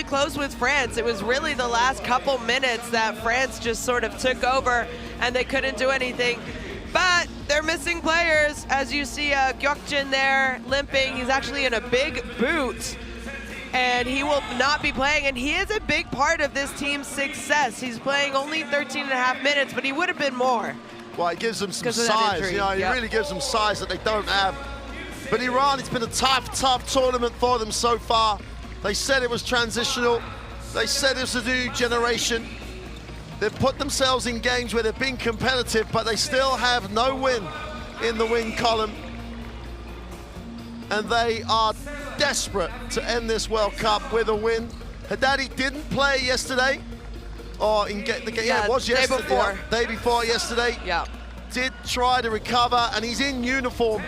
close with France. It was really the last couple minutes that France just sort of took over and they couldn't do anything. But they're missing players. As you see Gyokjin there limping. He's actually in a big boot and he will not be playing. And he is a big part of this team's success. He's playing only 13.5 minutes, but he would have been more. Well, it gives them some size. You know, it really gives them size that they don't have. But Iran, it's been a tough tournament for them so far. They said it was transitional. They said it was a new generation. They've put themselves in games where they've been competitive, but they still have no win in the win column. And they are desperate to end this World Cup with a win. Haddadi didn't play yesterday, or in the game. Yeah, it was yesterday. Day before yesterday. Yeah. Did try to recover, and he's in uniform.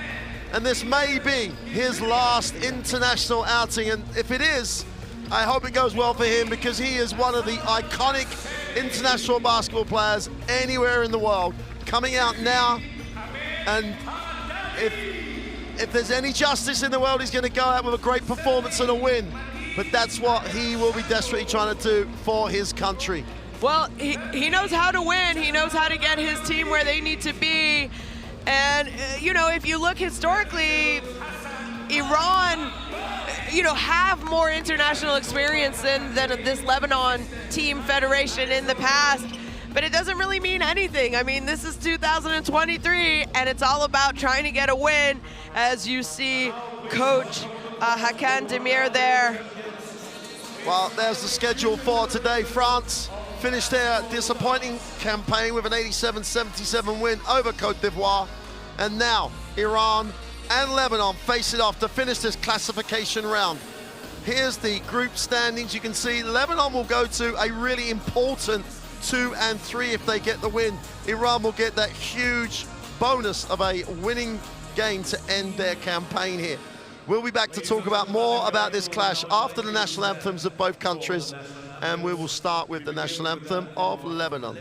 And this may be his last international outing, and if it is, I hope it goes well for him, because he is one of the iconic international basketball players anywhere in the world. Coming out now, and if there's any justice in the world, he's going to go out with a great performance and a win. But that's what he will be desperately trying to do for his country. Well, he knows how to win. He knows how to get his team where they need to be. And, you know, if you look historically, Iran, you know, have more international experience than this Lebanon team federation in the past. But it doesn't really mean anything. I mean, this is 2023, and it's all about trying to get a win. As you see Coach Hakan Demir there. Well, there's the schedule for today. France finished their disappointing campaign with an 87-77 win over Côte d'Ivoire. And now Iran and Lebanon face it off to finish this classification round. Here's the group standings. You can see Lebanon will go to a really important 2 and 3 if they get the win. Iran will get that huge bonus of a winning game to end their campaign here. We'll be back to talk about more about this clash after the national anthems of both countries, and we will start with the national anthem of Lebanon.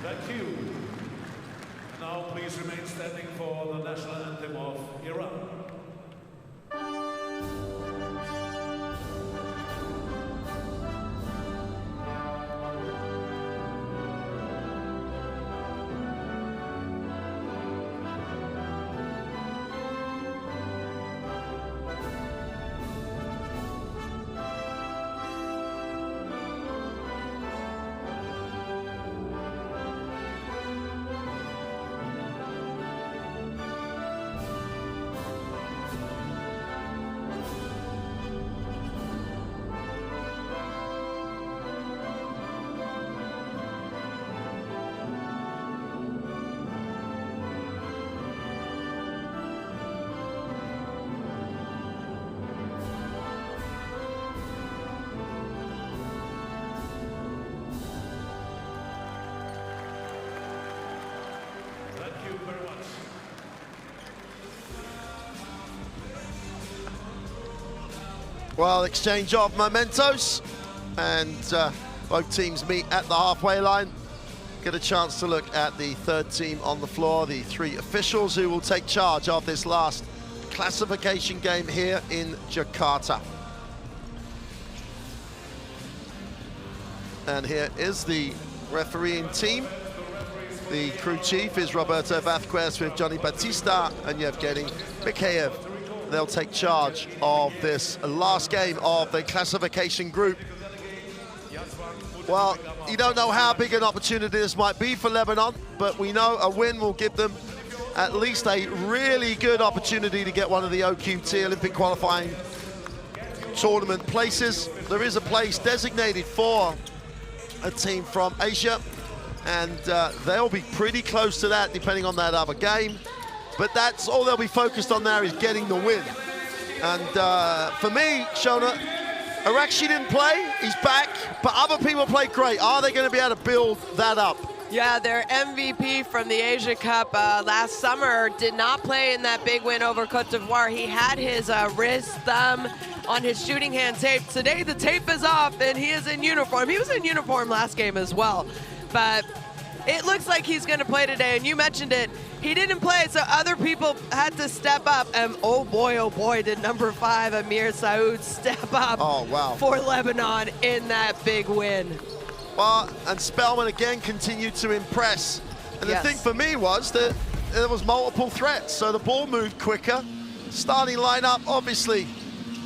Thank you. Now please remain standing for the national anthem of Iran. Well, exchange of mementos, and both teams meet at the halfway line. Get a chance to look at the third team on the floor, the 3 officials who will take charge of this last classification game here in Jakarta. And here is the refereeing team. The crew chief is Roberto Vazquez with Johnny Batista and Yevgeny Mikheyev they'll take charge of this last game of the classification group. Well, you don't know how big an opportunity this might be for Lebanon, but we know a win will give them at least a really good opportunity to get one of the OQT Olympic qualifying tournament places. There is a place designated for a team from Asia, and they'll be pretty close to that depending on that other game. But that's all they'll be focused on there, is getting the win. And for me, Shona, Arakshi didn't play, he's back, but other people played great. Are they going to be able to build that up? Yeah, their MVP from the Asia Cup last summer did not play in that big win over Cote d'Ivoire. He had his wrist, thumb on his shooting hand taped. Today the tape is off and he is in uniform. He was in uniform last game as well, but it looks like he's going to play today. And you mentioned it, he didn't play, so other people had to step up. And oh boy, did number 5 Amir Saoud step up for Lebanon in that big win. Well, and Spellman again continued to impress. And the thing for me was that there was multiple threats, so the ball moved quicker. Starting lineup, obviously,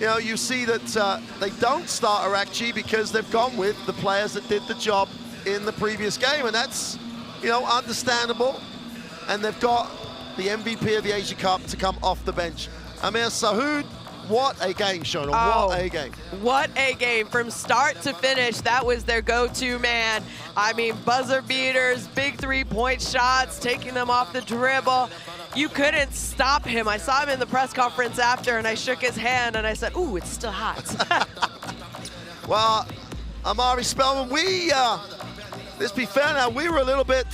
you know, you see that they don't start Arakchi because they've gone with the players that did the job in the previous game, and that's, you know, understandable. And they've got the MVP of the Asia Cup to come off the bench. Amir Saoud, what a game, Shona, what a game. What a game from start to finish. That was their go-to man. I mean, buzzer beaters, big three-point shots, taking them off the dribble. You couldn't stop him. I saw him in the press conference after, and I shook his hand, and I said, ooh, it's still hot. Well, Amari Spellman, let's be fair now, we were a little bit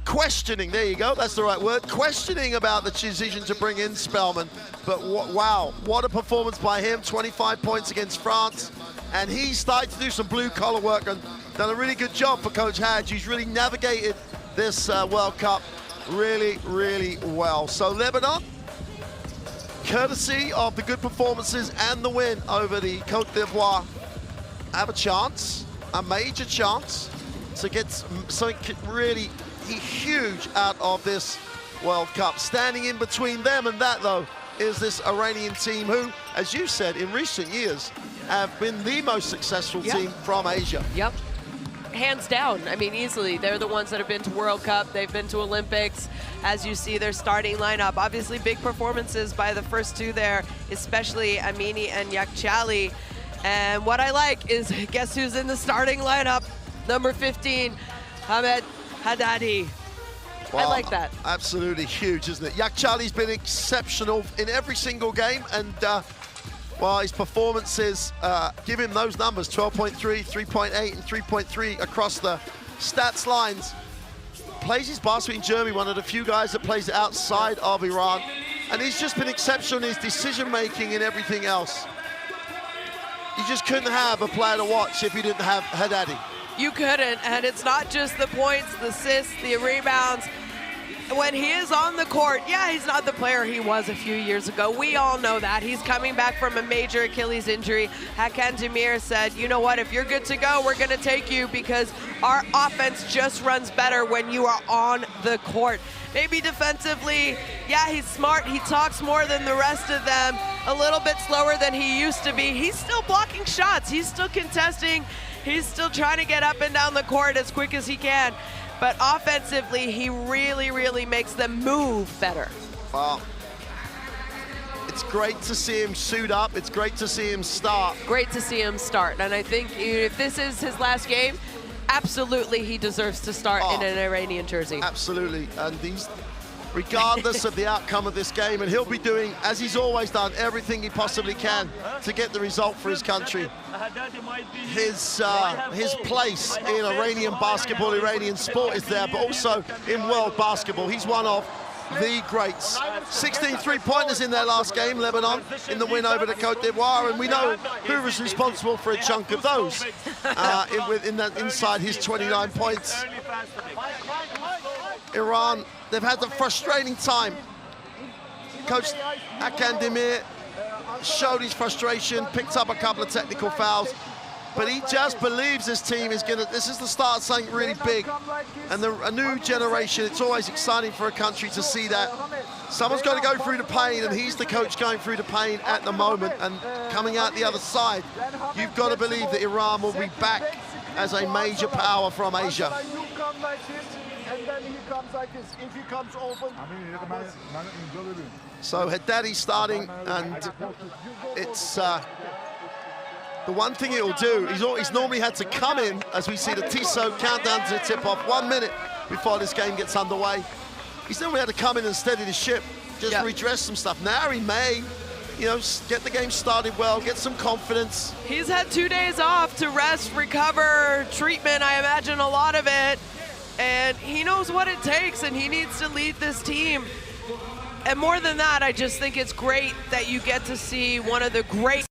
questioning, there you go, that's the right word, questioning about the decision to bring in Spellman. But wow, what a performance by him, 25 points against France. And he's started to do some blue-collar work and done a really good job for Coach Hadj. He's really navigated this World Cup really, really well. So Lebanon, courtesy of the good performances and the win over the Cote d'Ivoire, have a chance, a major chance, to get something really huge out of this World Cup. Standing in between them and that, though, is this Iranian team who, as you said, in recent years have been the most successful team from Asia. Yep, hands down. I mean, easily. They're the ones that have been to World Cup. They've been to Olympics. As you see, their starting lineup. Obviously, big performances by the first two there, especially Amini and Yakchali. And what I like is, guess who's in the starting lineup? Number 15, Hamed Haddadi. Well, I like that. Absolutely huge, isn't it? Yakchali's been exceptional in every single game, and well, his performances give him those numbers, 12.3, 3.8, and 3.3 across the stats lines. Plays his basketball in Germany, one of the few guys that plays outside of Iran, and he's just been exceptional in his decision-making and everything else. You just couldn't have a player to watch if you didn't have Haddadi. You couldn't, and it's not just the points, the assists, the rebounds. When he is on the court, yeah, he's not the player he was a few years ago. We all know that. He's coming back from a major Achilles injury. Hakan Demir said, you know what, if you're good to go, we're going to take you because our offense just runs better when you are on the court. Maybe defensively, yeah, he's smart. He talks more than the rest of them, a little bit slower than he used to be. He's still blocking shots. He's still contesting. He's still trying to get up and down the court as quick as he can. But offensively, he really, really makes them move better. Well, it's great to see him suit up. It's great to see him start. Great to see him start. And I think if this is his last game, absolutely he deserves to start in an Iranian jersey. Absolutely. And he's, regardless of the outcome of this game, and he'll be doing, as he's always done, everything he possibly can to get the result for his country. His place in Iranian basketball, Iranian sport is there, but also in world basketball. He's one of the greats. 16 three-pointers in their last game, Lebanon, in the win over the Cote d'Ivoire, and we know who was responsible for a chunk of those inside his 29 points. Iran, they've had the frustrating time. Coach Hakan Demir showed his frustration, picked up a couple of technical fouls, but he just believes this team is this is the start of something really big. And a new generation, it's always exciting for a country to see that. Someone's got to go through the pain, and he's the coach going through the pain at the moment. And coming out the other side, you've got to believe that Iran will be back as a major power from Asia. And then he comes like this. If he comes open. So Haddadi starting, and it's the one thing it will do. He's normally had to come in, as we see the Tissot countdown to the tip-off, 1 minute before this game gets underway. He's normally had to come in and steady the ship, just redress some stuff. Now he may, you know, get the game started well, get some confidence. He's had 2 days off to rest, recover, treatment, I imagine a lot of it. And he knows what it takes, and he needs to lead this team. And more than that, I just think it's great that you get to see one of the greats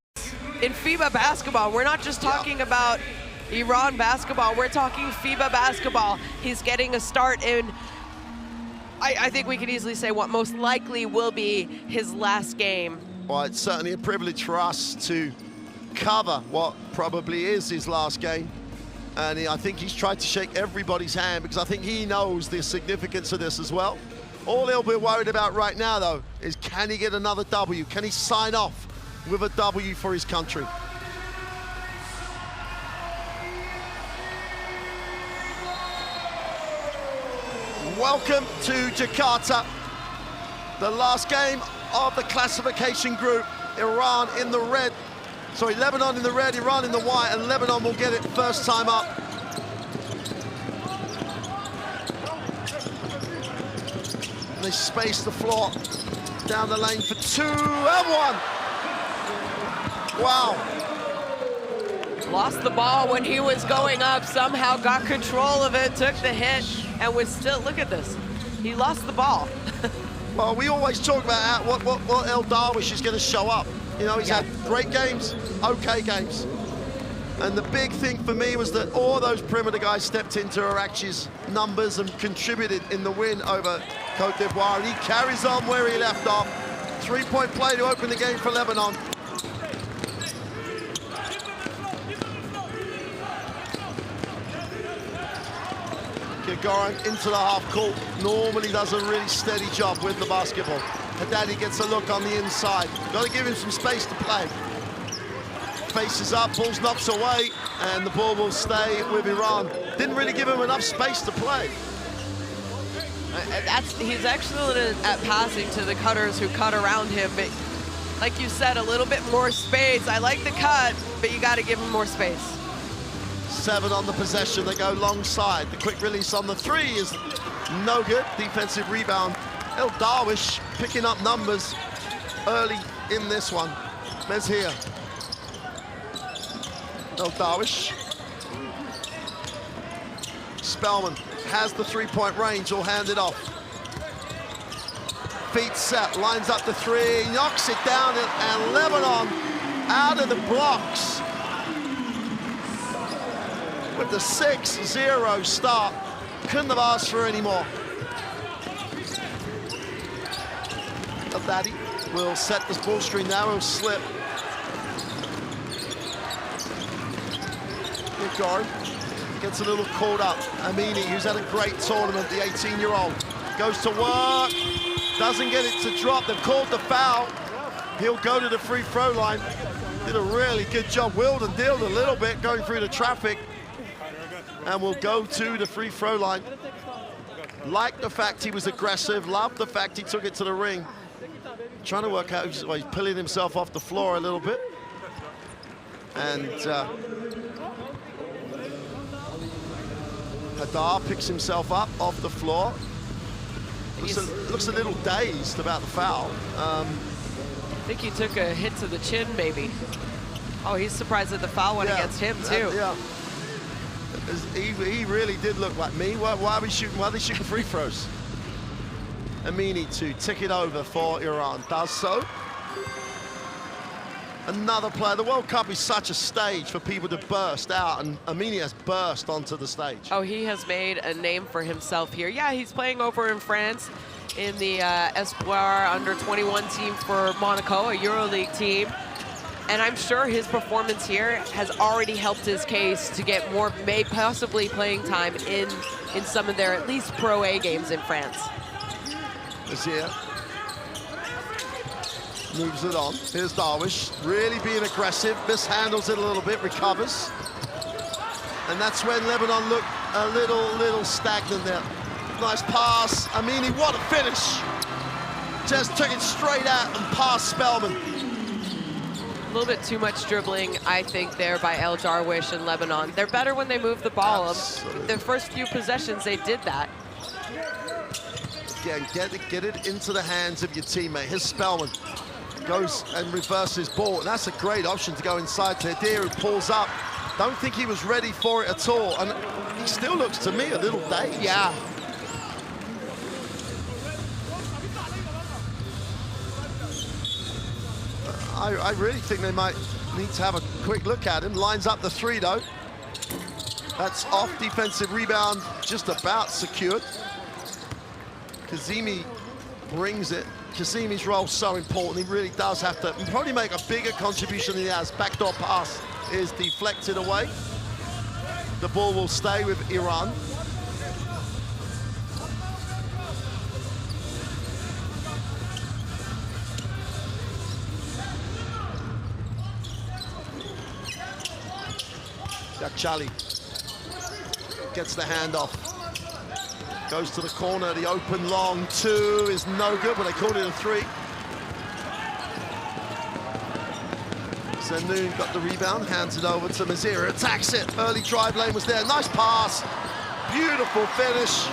in FIBA basketball. We're not just talking about Iran basketball, we're talking FIBA basketball. He's getting a start in, I think we can easily say, what most likely will be his last game. Well, it's certainly a privilege for us to cover what probably is his last game. And I think he's tried to shake everybody's hand, because I think he knows the significance of this as well. All he'll be worried about right now, though, is can he get another W? Can he sign off with a W for his country? Welcome to Jakarta, the last game of the classification group. Iran in the red. Sorry, Lebanon in the red, Iran in the white, and Lebanon will get it first time up. And they space the floor down the lane for 2 and 1. Wow. Lost the ball when he was going up, somehow got control of it, took the hit, and was still, look at this. He lost the ball. Well, we always talk about what El Darwish is going to show up. You know, he's had great games, okay games. And the big thing for me was that all those perimeter guys stepped into Arachi's numbers and contributed in the win over Cote d'Ivoire. And he carries on where he left off. 3-point play to open the game for Lebanon. Goran into the half court, normally does a really steady job with the basketball. Haddadi gets a look on the inside. Got to give him some space to play. Faces up, ball's knocked away, and the ball will stay with Iran. Didn't really give him enough space to play. He's excellent at passing to the cutters who cut around him, but like you said, a little bit more space. I like the cut, but you got to give him more space. 7 on the possession, they go long side. The quick release on the 3 is no good. Defensive rebound. El Darwish picking up numbers early in this one. Mezhir. El Darwish. Spellman has the 3-point range, will hand it off. Feet set, lines up the 3, knocks it down, and Lebanon out of the blocks. With the 6-0 start, couldn't have asked for any more. Haddadi will set this ball screen now, he'll slip. Good guard, gets a little caught up. Amini, who's had a great tournament, the 18-year-old, goes to work, doesn't get it to drop. They've called the foul. He'll go to the free throw line. Did a really good job. Willed and dealed a little bit going through the traffic. And will go to the free throw line. Liked the fact he was aggressive, loved the fact he took it to the ring. Trying to work out, well, he's pulling himself off the floor a little bit. And Hadar picks himself up off the floor. Looks a little dazed about the foul. I think he took a hit to the chin, maybe. Oh, he's surprised that the foul went against him, too. Yeah. He really did look like me. Why are they shooting free throws? Amini to tick it over for Iran. Does so. Another player. The World Cup is such a stage for people to burst out, and Amini has burst onto the stage. Oh, he has made a name for himself here. Yeah, he's playing over in France in the Espoir under-21 team for Monaco, a EuroLeague team. And I'm sure his performance here has already helped his case to get more, possibly playing time in some of their at least Pro A games in France. Azir Moves it on. Here's Darwish, really being aggressive, mishandles it a little bit, recovers. And that's when Lebanon looked a little stagnant there. Nice pass. Amini, what a finish. Just took it straight out and passed Spellman. A little bit too much dribbling, I think, there by El Darwish and Lebanon. They're better when they move the ball. The first few possessions, they did that. Again, get it into the hands of your teammate. Here's Spellman. Goes and reverses ball. And that's a great option to go inside to Hadir, who pulls up. Don't think he was ready for it at all. And he still looks, to me, a little dazed. Yeah. I really think they might need to have a quick look at him. Lines up the three, though. That's off, defensive rebound, just about secured. Kazemi brings it. Kazemi's role so important. He really does have to probably make a bigger contribution than he has. Backdoor pass is deflected away. The ball will stay with Iran. Yakchali gets the handoff. Goes to the corner, the open long two is no good, but they called it a three. Zanoun got the rebound, hands it over to Mazira, attacks it. Early drive lane was there, nice pass. Beautiful finish.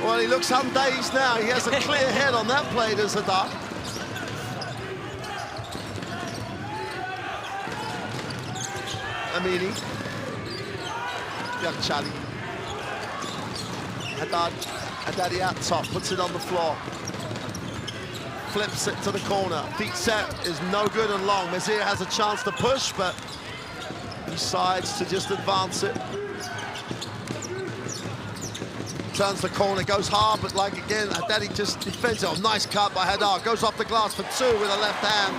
Well, he looks undazed now. He has a clear head on that play, does Hadar. Amini. Yakchali. Haddadi out top, puts it on the floor. Flips it to the corner. Feet set is no good and long. Mazir has a chance to push, but decides to just advance it. Turns the corner, goes hard, but like again, Haddadi just defends it. Oh, nice cut by Hadar. Goes off the glass for two with a left hand.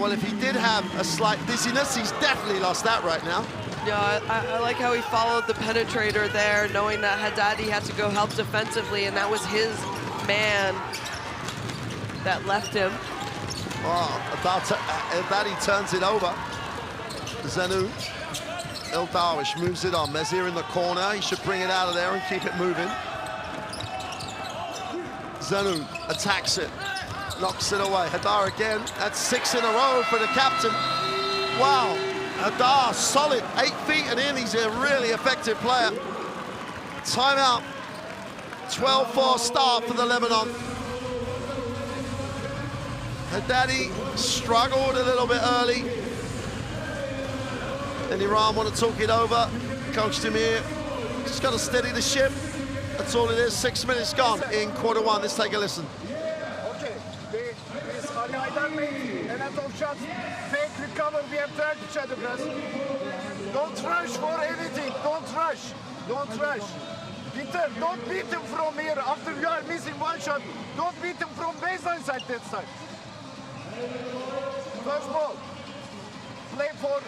Well, if he did have a slight dizziness, he's definitely lost that right now. Yeah, I like how he followed the penetrator there, knowing that Haddadi had to go help defensively, and that was his man that left him. Oh, Haddadi turns it over. Zanu. El Darwish moves it on. Mezir in the corner. He should bring it out of there and keep it moving. Zanu attacks it. Knocks it away. Hadar again. That's 6 in a row for the captain. Wow. Hadar, solid. 8 feet and in. He's a really effective player. Timeout. 12-4 start for the Lebanon. Haddadi struggled a little bit early. And Iran want to talk it over. Coach Demir just got to steady the ship. That's all it is. 6 minutes gone in quarter one. Let's take a listen. Okay, this Haydar made a lot of shots. Fake recover. We have tried each other, guys. Don't rush for anything. Don't rush. Don't rush. Peter, don't beat him from here after you are missing one shot. Don't beat him from baseline side that side. First ball. Play for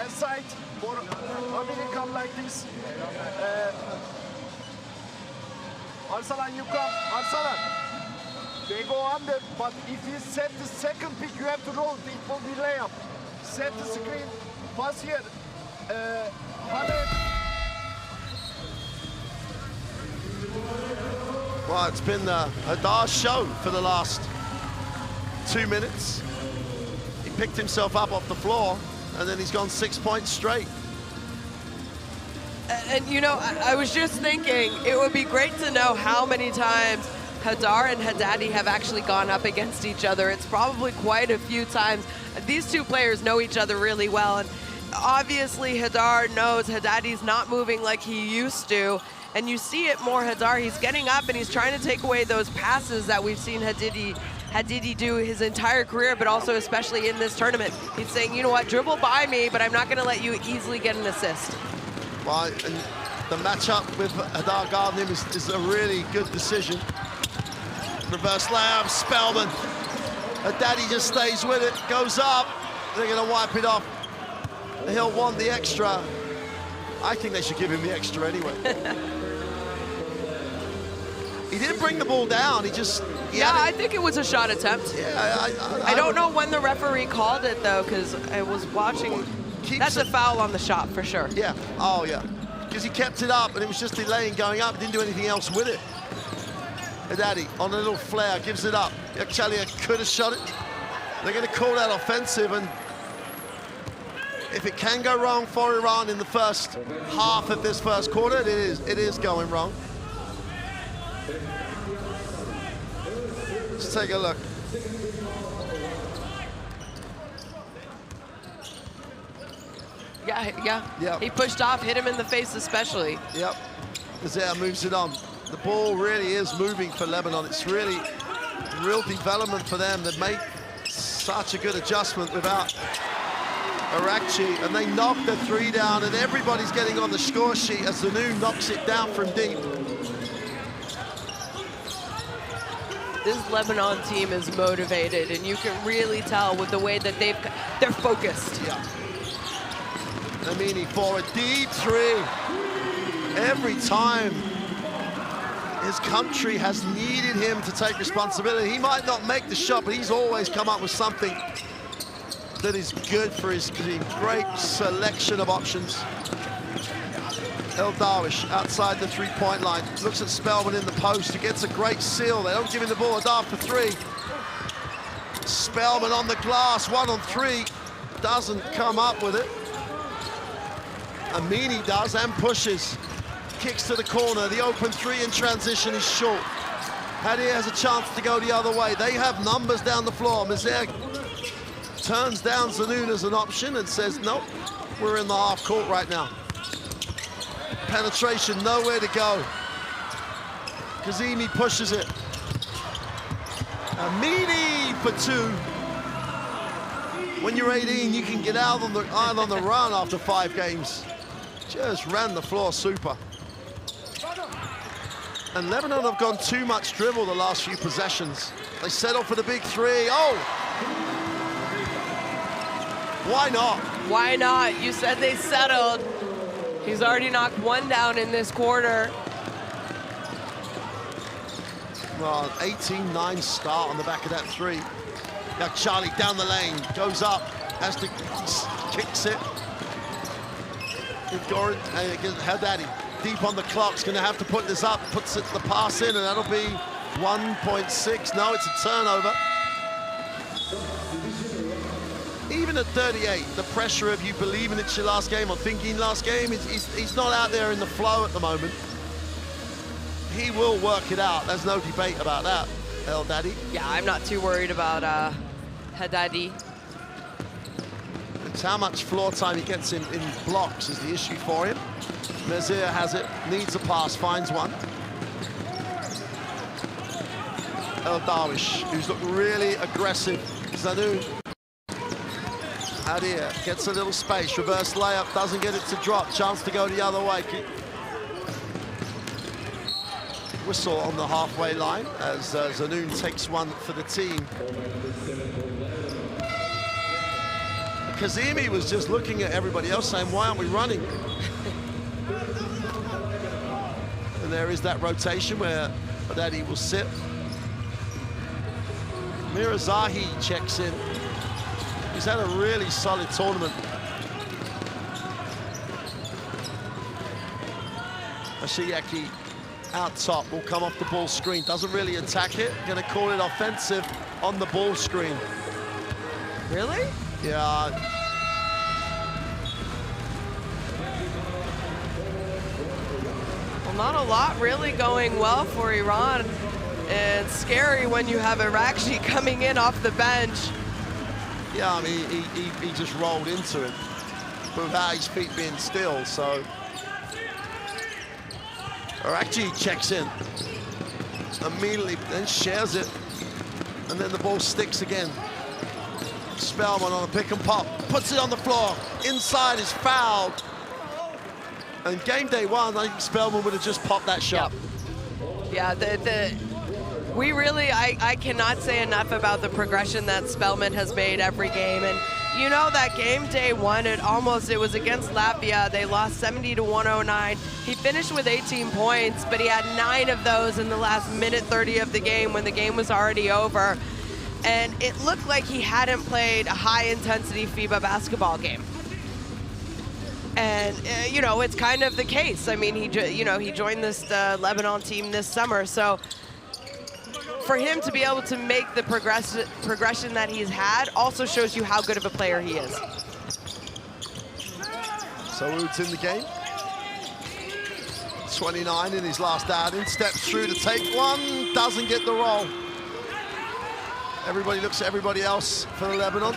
inside for American like this. Arsalan, you come. Arsalan. They go under, but if you set the second pick, you have to roll. It will be layup. Set the screen. Pass here. Well, it's been the Hadar show for the last 2 minutes. He picked himself up off the floor, and then he's gone 6 points straight. And you know, I was just thinking, it would be great to know how many times Hadar and Haddadi have actually gone up against each other. It's probably quite a few times. These two players know each other really well, and obviously Hadar knows Haddadi's not moving like he used to, and you see it more. Hadar, he's getting up and he's trying to take away those passes that we've seen Haddadi do his entire career, but also especially in this tournament. He's saying, you know what, dribble by me, but I'm not going to let you easily get an assist. Well, and the matchup with Hadar guarding him is a really good decision. Reverse layup, Spellman. Haddadi just stays with it, goes up. They're going to wipe it off. He'll want the extra. I think they should give him the extra anyway. He didn't bring the ball down. He just... I think it was a shot attempt. Yeah, I don't know when the referee called it, though, because I was watching. That's a foul on the shot, for sure. Yeah. Oh, yeah. Because he kept it up, and it was just delaying going up. He didn't do anything else with it. Haddadi on a little flare, gives it up. Chalia could have shot it. They're going to call that offensive, and if it can go wrong for Iran in the first half of this first quarter, it is going wrong. Let's take a look. Yeah. He pushed off, hit him in the face especially. Yep. Azar moves it on. The ball really is moving for Lebanon. It's really real development for them. They've made such a good adjustment without Arakci, and they knock the three down, and everybody's getting on the score sheet as Zanu knocks it down from deep. This Lebanon team is motivated, and you can really tell with the way that they're focused. Yeah. Amini for a deep three. Every time his country has needed him to take responsibility. He might not make the shot, but he's always come up with something that is good for his team. Great selection of options. El Darwish outside the three-point line. Looks at Spellman in the post. He gets a great seal. They don't give him the ball. Adar for three. Spellman on the glass, 1 on 3. Doesn't come up with it. Amini does and pushes. Kicks to the corner. The open three in transition is short. Hadir has a chance to go the other way. They have numbers down the floor. Mizek turns down Zanoun as an option and says, nope, we're in the half court right now. Penetration, nowhere to go. Kazemi pushes it. Amini for 2. When you're 18, you can get out on the run after 5 games. Just ran the floor super. And Lebanon have gone too much dribble the last few possessions. They settle for the big 3. Oh! Why not? Why not? You said they settled. He's already knocked 1 down in this quarter. Well, 18-9 start on the back of that 3. Now Charlie down the lane, goes up, has to kicks it. Haddadi deep on the clock's going to have to put this up, puts it the pass in, and that'll be 1.6. No, it's a turnover. Even at 38, the pressure of you believing it's your last game or thinking last game, he's not out there in the flow at the moment. He will work it out. There's no debate about that, El Daddy. Yeah, I'm not too worried about Haddadi. It's how much floor time he gets in blocks is the issue for him. Nazir has it, needs a pass, finds one. El Darwish, who's looked really aggressive. Zanoun. Hadir gets a little space, reverse layup, doesn't get it to drop, chance to go the other way. Whistle on the halfway line as Zanoun takes one for the team. Kazemi was just looking at everybody else saying, why aren't we running? And there is that rotation where Haddadi will sit. Mirazahi checks in. He's had a really solid tournament. Ashiyaki out top, will come off the ball screen. Doesn't really attack it. Gonna call it offensive on the ball screen. Really? Yeah. Well, not a lot really going well for Iran. It's scary when you have Arakci coming in off the bench. Yeah, I mean, he just rolled into it without his feet being still, so. Arakci checks in. Immediately, then shares it. And then the ball sticks again. Spellman on a pick and pop, puts it on the floor. Inside is fouled. And game day 1, I think Spellman would have just popped that shot. Yep. Yeah, I cannot say enough about the progression that Spellman has made every game. And You know, that game day one, it was against Latvia. They lost 70-109. He finished with 18 points, but he had 9 of those in the last minute 30 of the game when the game was already over. And it looked like he hadn't played a high-intensity FIBA basketball game. And, you know, it's kind of the case. I mean, he joined this Lebanon team this summer, so for him to be able to make the progression that he's had also shows you how good of a player he is. Saoud's in the game. 29 in his last outing, steps through to take one, doesn't get the roll. Everybody looks at everybody else for Lebanon.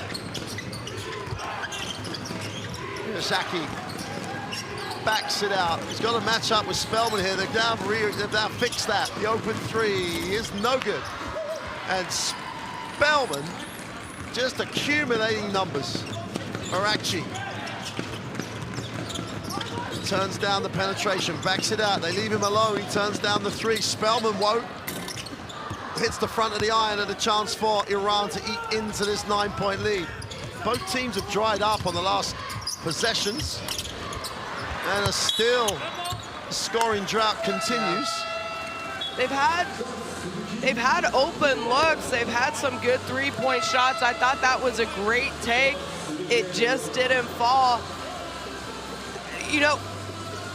Zaki backs it out. He's got to match up with Spellman here. They've now fixed that. The open three is no good. And Spellman just accumulating numbers. Arachi turns down the penetration, backs it out. They leave him alone. He turns down the three. Spellman won't. Hits the front of the iron and a chance for Iran to eat into this 9-point lead. Both teams have dried up on the last possessions. And the scoring drought continues. They've had open looks. They've had some good three-point shots. I thought that was a great take. It just didn't fall. You know,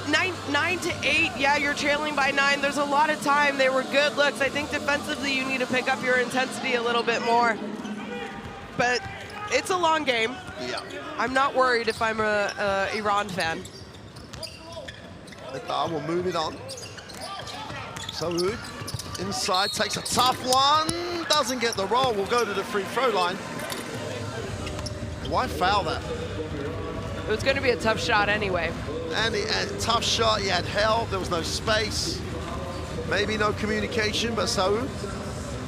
9 to 8, yeah, you're trailing by 9. There's a lot of time. They were good looks. I think defensively you need to pick up your intensity a little bit more. But it's a long game. Yeah. I'm not worried if I'm a Iran fan. We'll move it on. Saoud inside, takes a tough one, doesn't get the roll. We'll go to the free throw line. Why foul that? It was going to be a tough shot anyway. And tough shot, he had help, there was no space. Maybe no communication, but Saoud,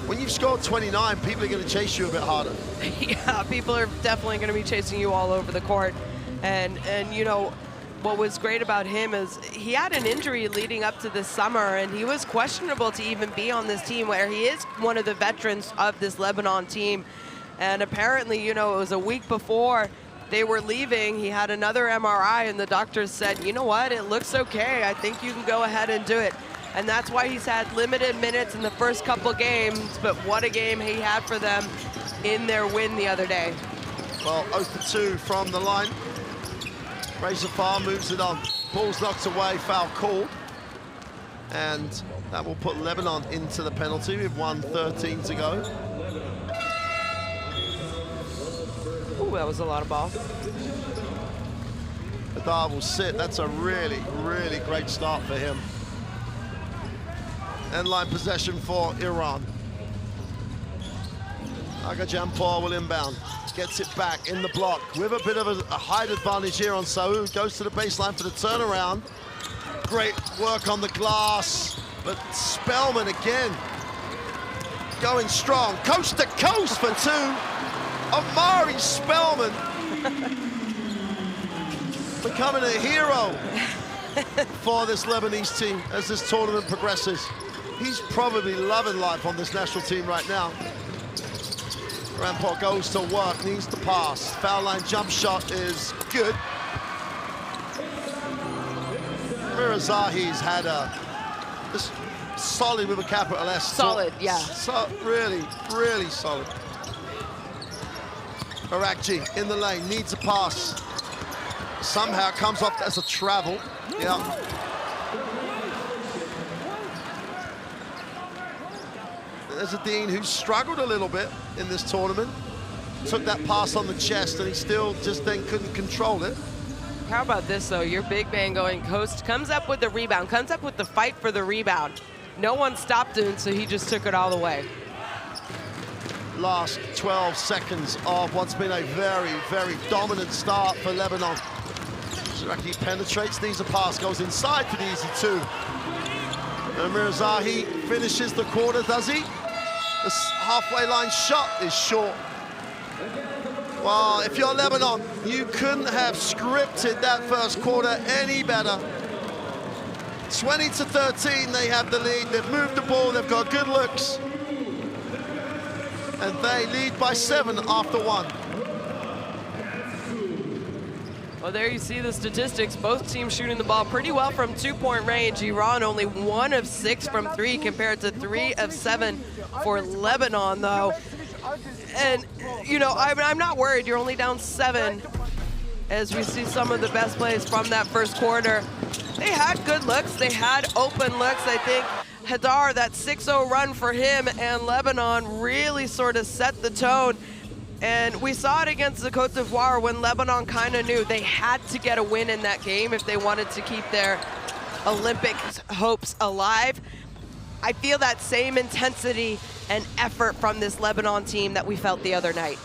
when you've scored 29, people are going to chase you a bit harder. Yeah, people are definitely going to be chasing you all over the court. And you know, what was great about him is he had an injury leading up to this summer, and he was questionable to even be on this team, where he is one of the veterans of this Lebanon team. And apparently, you know, it was a week before they were leaving, he had another MRI, and the doctors said, you know what, it looks okay. I think you can go ahead and do it. And that's why he's had limited minutes in the first couple games, but what a game he had for them in their win the other day. Well, 0 for 2 from the line. Razor Farr moves it on. Ball's knocked away, foul called. And that will put Lebanon into the penalty with 1:13 to go. Ooh, that was a lot of ball. Adar will sit. That's a really, really great start for him. End line possession for Iran. Agajampor will inbound. Gets it back in the block with a bit of a height advantage here on Saoud. Goes to the baseline for the turnaround. Great work on the glass, but Spellman again going strong. Coast to coast for 2. Omari Spellman becoming a hero for this Lebanese team as this tournament progresses. He's probably loving life on this national team right now. Rampart goes to work, needs to pass. Foul line jump shot is good. Mirazahi's had just solid with a capital S. Solid, yeah. So really, really solid. Arakji in the lane, needs a pass. Somehow comes off as a travel. Yeah. There's a Dean who struggled a little bit in this tournament. Took that pass on the chest, and he still just then couldn't control it. How about this, though? Your big man going coast, comes up with the rebound, comes up with the fight for the rebound. No one stopped him, so he just took it all the way. Last 12 seconds of what's been a very, very dominant start for Lebanon. Ziraki penetrates, needs a pass, goes inside for the easy 2. And Mirazahi finishes the quarter, does he? The halfway line shot is short. Well, if you're Lebanon, you couldn't have scripted that first quarter any better. 20-13, they have the lead. They've moved the ball, they've got good looks. And they lead by 7 after 1. Well, there you see the statistics. Both teams shooting the ball pretty well from 2-point range. Iran only 1 of 6 from 3 compared to 3 of 7 for Lebanon, though. And, you know, I'm not worried. You're only down 7 as we see some of the best plays from that first quarter. They had good looks. They had open looks. I think Hadar, that 6-0 run for him and Lebanon really sort of set the tone. And we saw it against the Côte d'Ivoire when Lebanon kind of knew they had to get a win in that game if they wanted to keep their Olympic hopes alive. I feel that same intensity and effort from this Lebanon team that we felt the other night.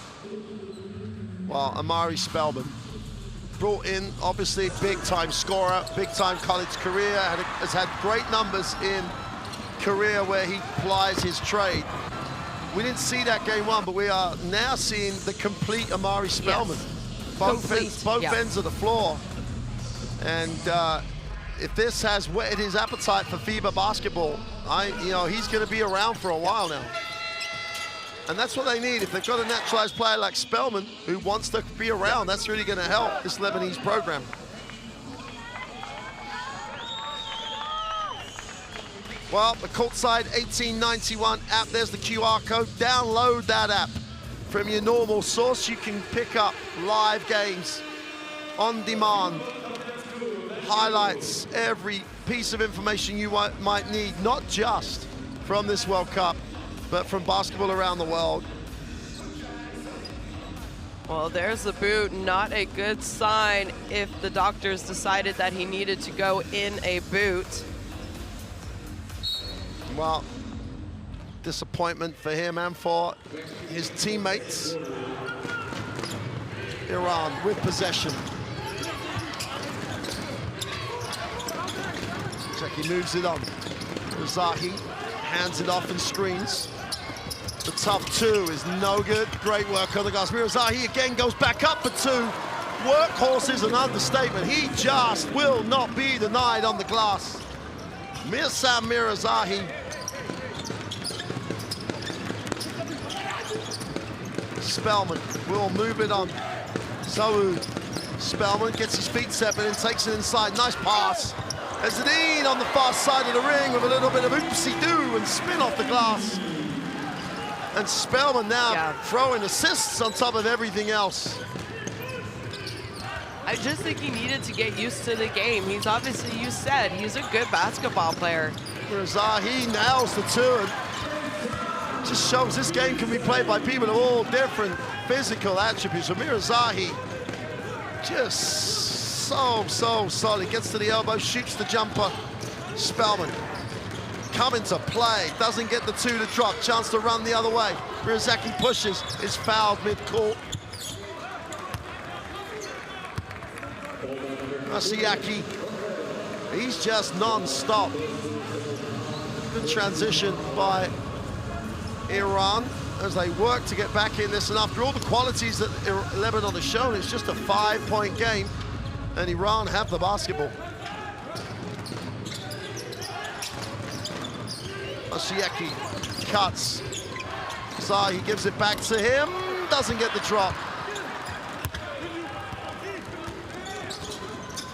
Well, Amari Spellman, brought in, obviously, big-time scorer, big-time college career, has had great numbers in Korea where he plies his trade. We didn't see that game 1, but we are now seeing the complete Amari Spellman. Yes. Both ends of the floor. And if this has whetted his appetite for FIBA basketball, he's going to be around for a while now. And that's what they need. If they've got a naturalized player like Spellman who wants to be around, that's really going to help this Lebanese program. Well, the Courtside 1891 app, there's the QR code. Download that app from your normal source. You can pick up live games on demand, highlights, every piece of information you might need, not just from this World Cup, but from basketball around the world. Well, there's the boot. Not a good sign if the doctors decided that he needed to go in a boot. Well, disappointment for him and for his teammates. Iran with possession. He moves it on. Zahi hands it off and screens. The tough 2 is no good. Great work on the glass. Mirazahi again goes back up for 2. Workhorse is an understatement. He just will not be denied on the glass. Mirsam Mirazahi. Spellman will move it on. Saud. Spellman gets his feet set, but then takes it inside. Nice pass. Ezzedine on the far side of the ring with a little bit of oopsie-doo and spin off the glass. And Spellman now throwing assists on top of everything else. I just think he needed to get used to the game. He's obviously, you said, he's a good basketball player. Zahi nails the 2 and just shows this game can be played by people of all different physical attributes. Amir Zahi just so solid. Gets to the elbow, shoots the jumper. Spellman coming to play, doesn't get the 2 to drop. Chance to run the other way. Mirzaki pushes, is fouled mid-court. Masiaki, he's just non-stop. Good transition by Iran as they work to get back in this. And after all the qualities that Lebanon has shown, it's just a 5-point game. And Iran have the basketball. Masiaki cuts. Zahi gives it back to him. Doesn't get the drop.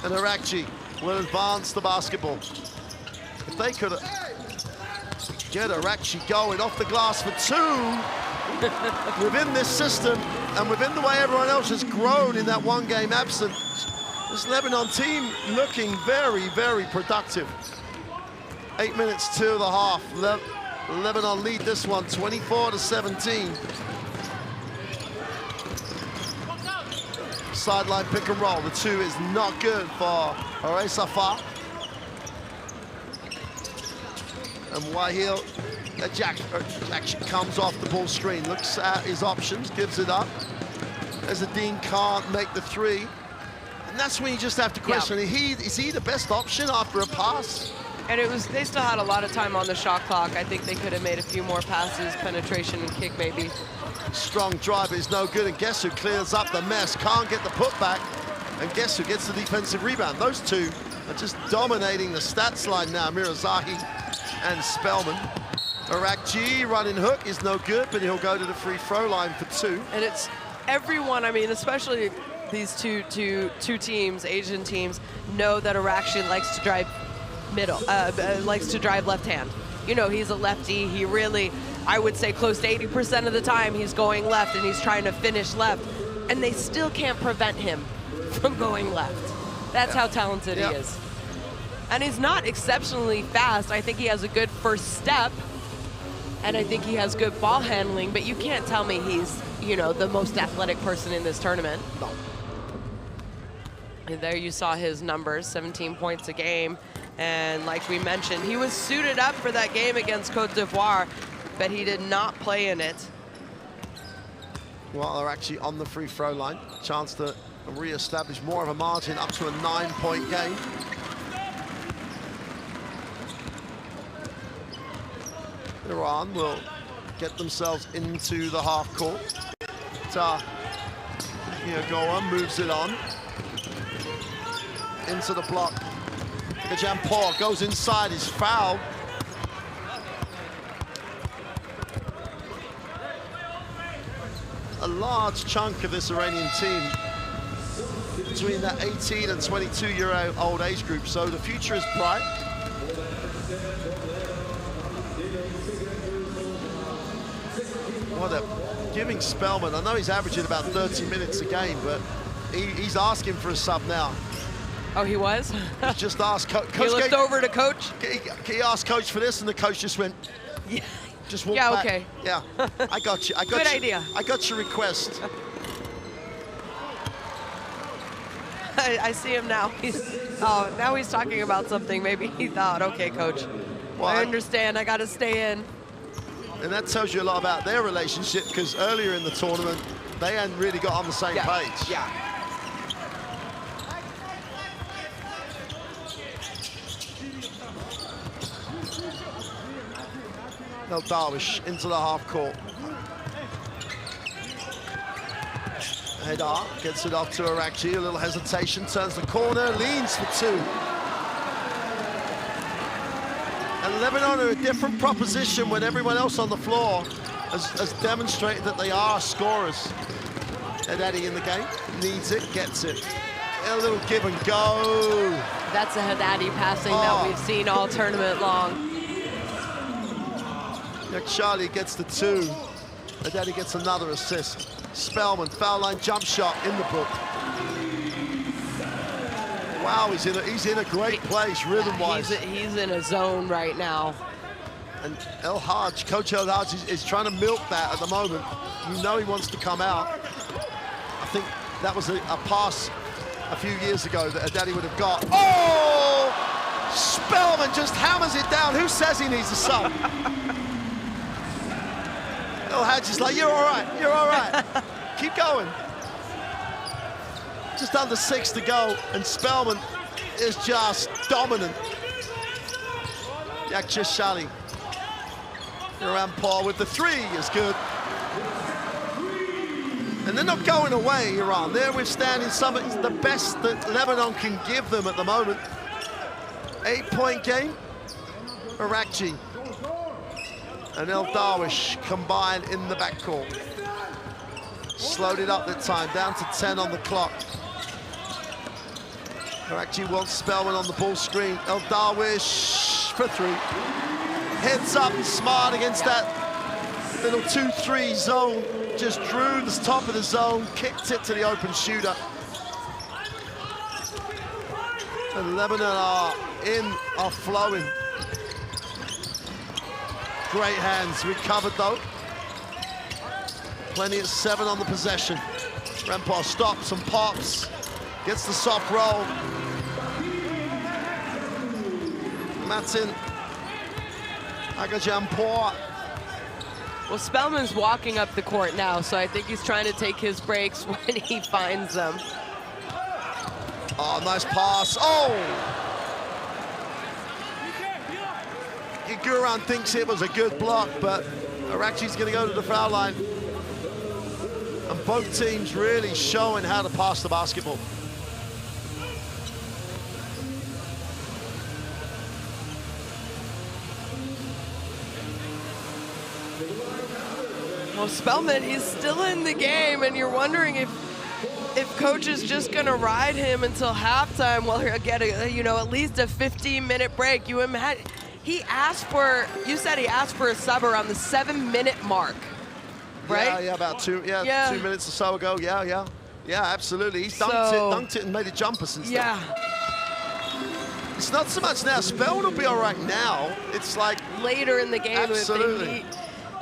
And Arakji will advance the basketball. If they could get Arakji going off the glass for 2 within this system and within the way everyone else has grown in that 1-game absence, this Lebanon team looking very, very productive. 8 minutes to the half. Lebanon lead this one 24-17. Sideline pick and roll. The 2 is not good for Ore Safar. And Wahil Jackson comes off the ball screen, looks at his options, gives it up. Ezzedine can't make the 3. And that's when you just have to question, is he the best option after a pass? And they still had a lot of time on the shot clock. I think they could have made a few more passes, penetration and kick maybe. Strong drive is no good, and guess who clears up the mess? Can't get the putback, and guess who gets the defensive rebound? Those 2 are just dominating the stats line now, Mirazahi and Spellman. Arakji running hook is no good, but he'll go to the free throw line for 2. And it's everyone, I mean, especially these two teams, Asian teams, know that Arakshi likes to drive likes to drive left hand. You know, he's a lefty. He really, I would say close to 80% of the time he's going left and he's trying to finish left. And they still can't prevent him from going left. That's how talented he is. And he's not exceptionally fast. I think he has a good first step. And I think he has good ball handling, but you can't tell me he's, you know, the most athletic person in this tournament. No. And there you saw his numbers, 17 points a game. And like we mentioned, he was suited up for that game against Cote d'Ivoire, but he did not play in it. Well, they're actually on the free throw line. Chance to re-establish more of a margin up to a 9-point game. Iran will get themselves into the half court. Goa moves it on. Into the block. Jampor goes inside, he's fouled. A large chunk of this Iranian team between that 18 and 22-year-old age group, so the future is bright. Well, they're giving Spellman, I know he's averaging about 30 minutes a game, but he's asking for a sub now. Oh, he was? He's just asked Coach. He looked over to Coach? He asked Coach for this, and the coach just went, yeah. Just walk back. Okay. Yeah, I got you. Good idea. I got your request. I see him now. Now he's talking about something. Maybe he thought, okay, Coach, well, I understand. I got to stay in. And that tells you a lot about their relationship, because earlier in the tournament, they hadn't really got on the same page. Yeah. El Darwish into the half court. Haidar gets it off to Arakji, a little hesitation, turns the corner, leans for two. And Lebanon are a different proposition when everyone else on the floor has demonstrated that they are scorers. Haddadi in the game, needs it, gets it. A little give and go. That's a Haddadi passing that we've seen all tournament long. Charlie gets the two. Haddadi gets another assist. Spellman, foul line jump shot in the book. Wow, he's in a great place, rhythm-wise. He's in a zone right now. And El Hajj, Coach El Hajj is trying to milk that at the moment. You know he wants to come out. I think that was a pass a few years ago that Haddadi would have got. Oh! Spellman just hammers it down. Who says he needs a sub? El Hajj is like, you're all right. Keep going. Just under 6 to go, and Spellman is just dominant. Yakshir Shali. Around Paul with the three is good. And they're not going away, Iran. They're withstanding some of the best that Lebanon can give them at the moment. 8-point game. Arakji and El Darwish combined in the backcourt. Slowed it up that time, down to 10 on the clock. Arakji wants Spellman on the ball screen. El Darwish for three. Heads up and smart against that little 2-3 zone. Just drew the top of the zone, kicked it to the open shooter. And Lebanon are flowing. Great hands, recovered though. Plenty at 7 on the possession. Rempar stops and pops, gets the soft roll. Matin Agajampor. Well, Spellman's walking up the court now, so I think he's trying to take his breaks when he finds them. Oh, nice pass. Oh! Guran thinks it was a good block, but Arakji's going to go to the foul line. And both teams really showing how to pass the basketball. Well, Spellman, he's still in the game, and you're wondering if if coach is just gonna ride him until halftime, well, he'll get at least a 15-minute break. You imagine he asked for. You said he asked for a sub around the 7-minute mark, right? Yeah, about 2 minutes or so ago. Yeah, absolutely. He's dunked it and made a jumper since then. Yeah. It's not so much now. Spellman will be all right now. It's like later in the game. Absolutely.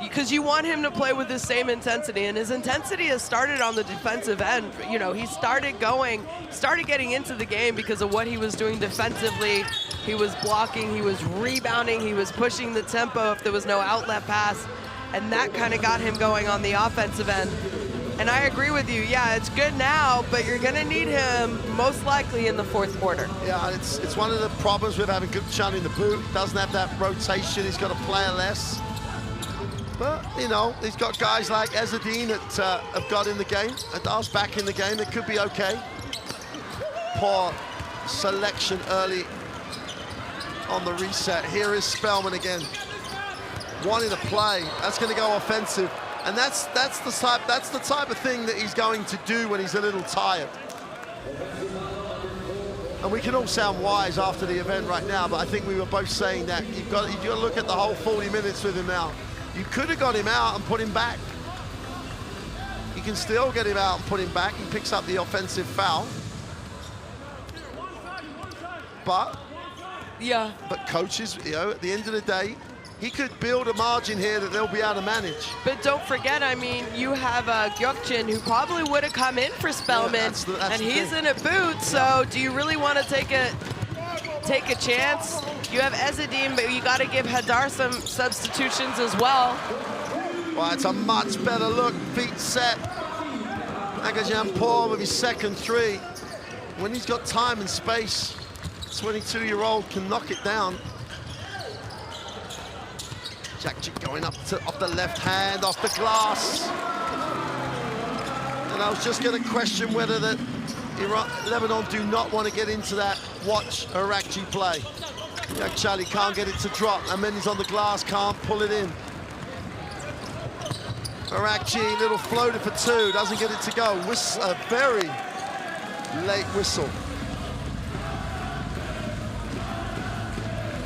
Because you want him to play with the same intensity, and his intensity has started on the defensive end. You know, he started getting into the game because of what he was doing defensively. He was blocking, he was rebounding, he was pushing the tempo if there was no outlet pass, and that kind of got him going on the offensive end. And I agree with you. Yeah, it's good now, but you're going to need him most likely in the fourth quarter. Yeah, it's one of the problems with having Gupchan in the boot. Doesn't have that rotation. He's got a player less. But, you know, he's got guys like Ezzedine that have got in the game. Adar's back in the game. It could be okay. Poor selection early on the reset. Here is Spellman again. Wanting to play. That's going to go offensive. And that's the type of thing that he's going to do when he's a little tired. And we can all sound wise after the event right now, but I think we were both saying that you've got to look at the whole 40 minutes with him now. You could have got him out and put him back. You can still get him out and put him back. He picks up the offensive foul. But coaches, you know, at the end of the day, he could build a margin here that they'll be able to manage. But don't forget, I mean, you have Gökçen, who probably would have come in for Spellman, and he's in a boot, so do you really want to take a chance? You have Ezzedine, but you got to give Hadar some substitutions as well. Well, it's a much better look, feet set. Agajan Paul with his second three. When he's got time and space, 22-year-old can knock it down. Jakcic going up off the left hand, off the glass. And I was just going to question whether Lebanon do not want to get into that watch Arakci play. Jakcic can't get it to drop, and then he's on the glass, can't pull it in. Arakci, little floater for two, doesn't get it to go. A very late whistle.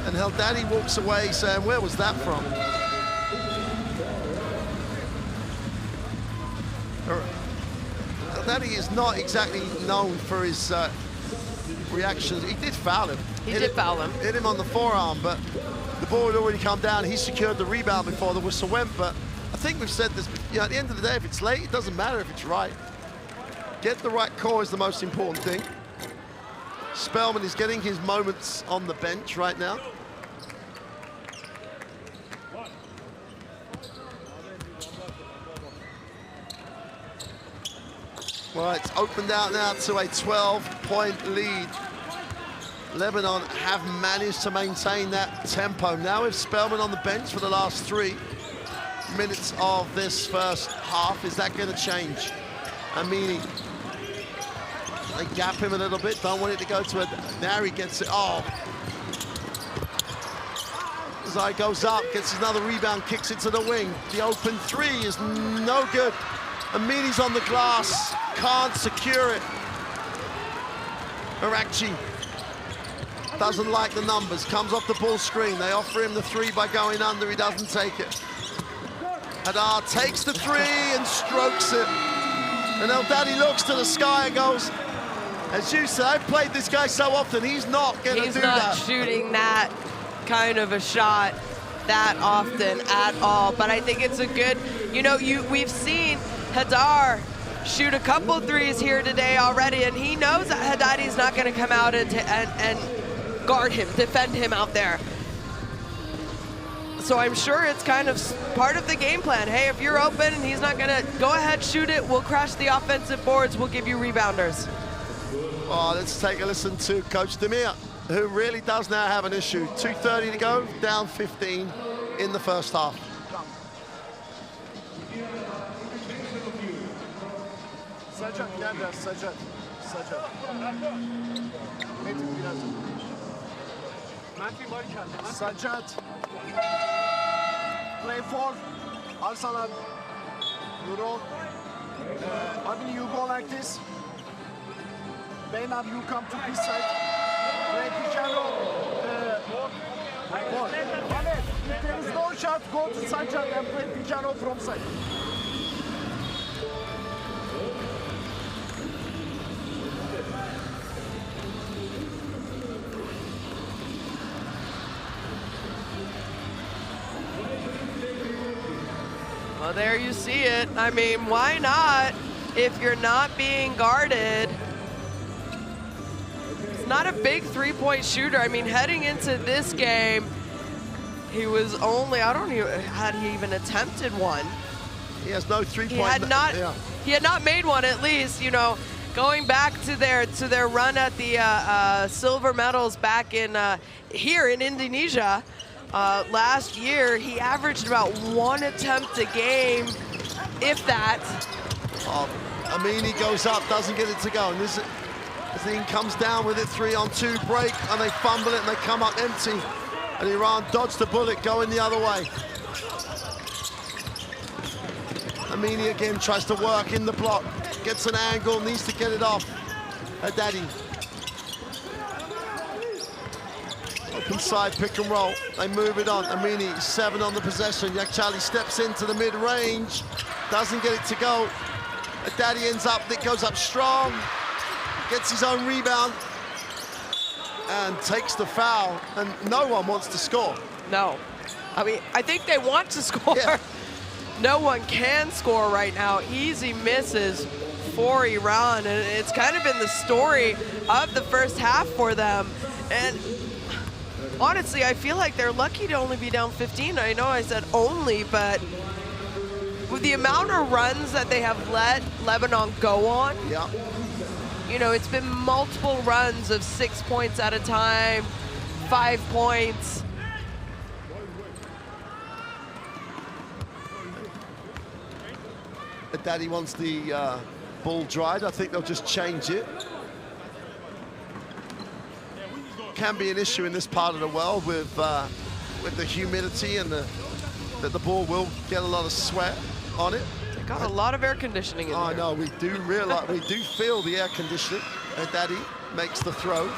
And Heldadi walks away saying, where was that from? Heldadi is not exactly known for his reactions. He did foul him. Hit him on the forearm, but the ball had already come down. He secured the rebound before the whistle went, but I think we've said this, you know, at the end of the day, if it's late, it doesn't matter if it's right. Get the right call is the most important thing. Spellman is getting his moments on the bench right now. Well, it's opened out now to a 12-point lead. Lebanon have managed to maintain that tempo. Now with Spellman on the bench for the last 3 minutes of this first half, is that going to change? Amini, they gap him a little bit, don't want it to go to a... Now he gets it, oh. Zai goes up, gets another rebound, kicks it to the wing. The open three is no good. Amini's on the glass, can't secure it. Arakci doesn't like the numbers, comes off the ball screen. They offer him the three by going under, he doesn't take it. Hadar takes the three and strokes it. And Heldadi looks to the sky and goes, as you said, I've played this guy so often, he's not going to do that. He's not shooting that kind of a shot that often at all. But I think it's a good, you know, we've seen Hadar shoot a couple threes here today already, and he knows that Haddadi's not going to come out and guard him, defend him out there. So I'm sure it's kind of part of the game plan. Hey, if you're open and he's not going to, go ahead, shoot it. We'll crash the offensive boards. We'll give you rebounders. Oh, let's take a listen to Coach Demir, who really does now have an issue. 2:30 to go, down 15 in the first half. Sajat, nerede? Sajat. Metin biraz. Sajat. Play 4. Al sana. Euro. Abi, you go like this. Beynab, you come to this side. Play pick and roll. Ahmet, if there is no shot, go to Sanjay and play pick and roll from side. Well, there you see it. I mean, why not if you're not being guarded? It's not a big three-point shooter. I mean, heading into this game, he was only, had he even attempted one? He has no three-point. He had not made one, at least, you know, going back to their run at the silver medals back in here in Indonesia. Last year, he averaged about one attempt a game, if that. Amini goes up, doesn't get it to go. And this thing comes down with it, 3-on-2 break, and they fumble it and they come up empty. And Iran dodged the bullet going the other way. Amini again tries to work in the block, gets an angle, needs to get it off. Haddadi. Open side pick and roll. They move it on. Amini, 7 on the possession. Yakchali steps into the mid-range. Doesn't get it to go. Haddadi ends up, it goes up strong. Gets his own rebound. And takes the foul. And no one wants to score. No. I mean, I think they want to score. Yeah. No one can score right now. Easy misses for Iran. And it's kind of been the story of the first half for them. And honestly, I feel like they're lucky to only be down 15. I know I said only, but with the amount of runs that they have let Lebanon go on, yeah, you know, it's been multiple runs of 6 points at a time, 5 points. Daddy wants the ball dried. I think they'll just change it. Can be an issue in this part of the world with the humidity and that the ball will get a lot of sweat on it. They got a lot of air conditioning in there. I know, we do realize, we do feel the air conditioning. Daddy makes the throw.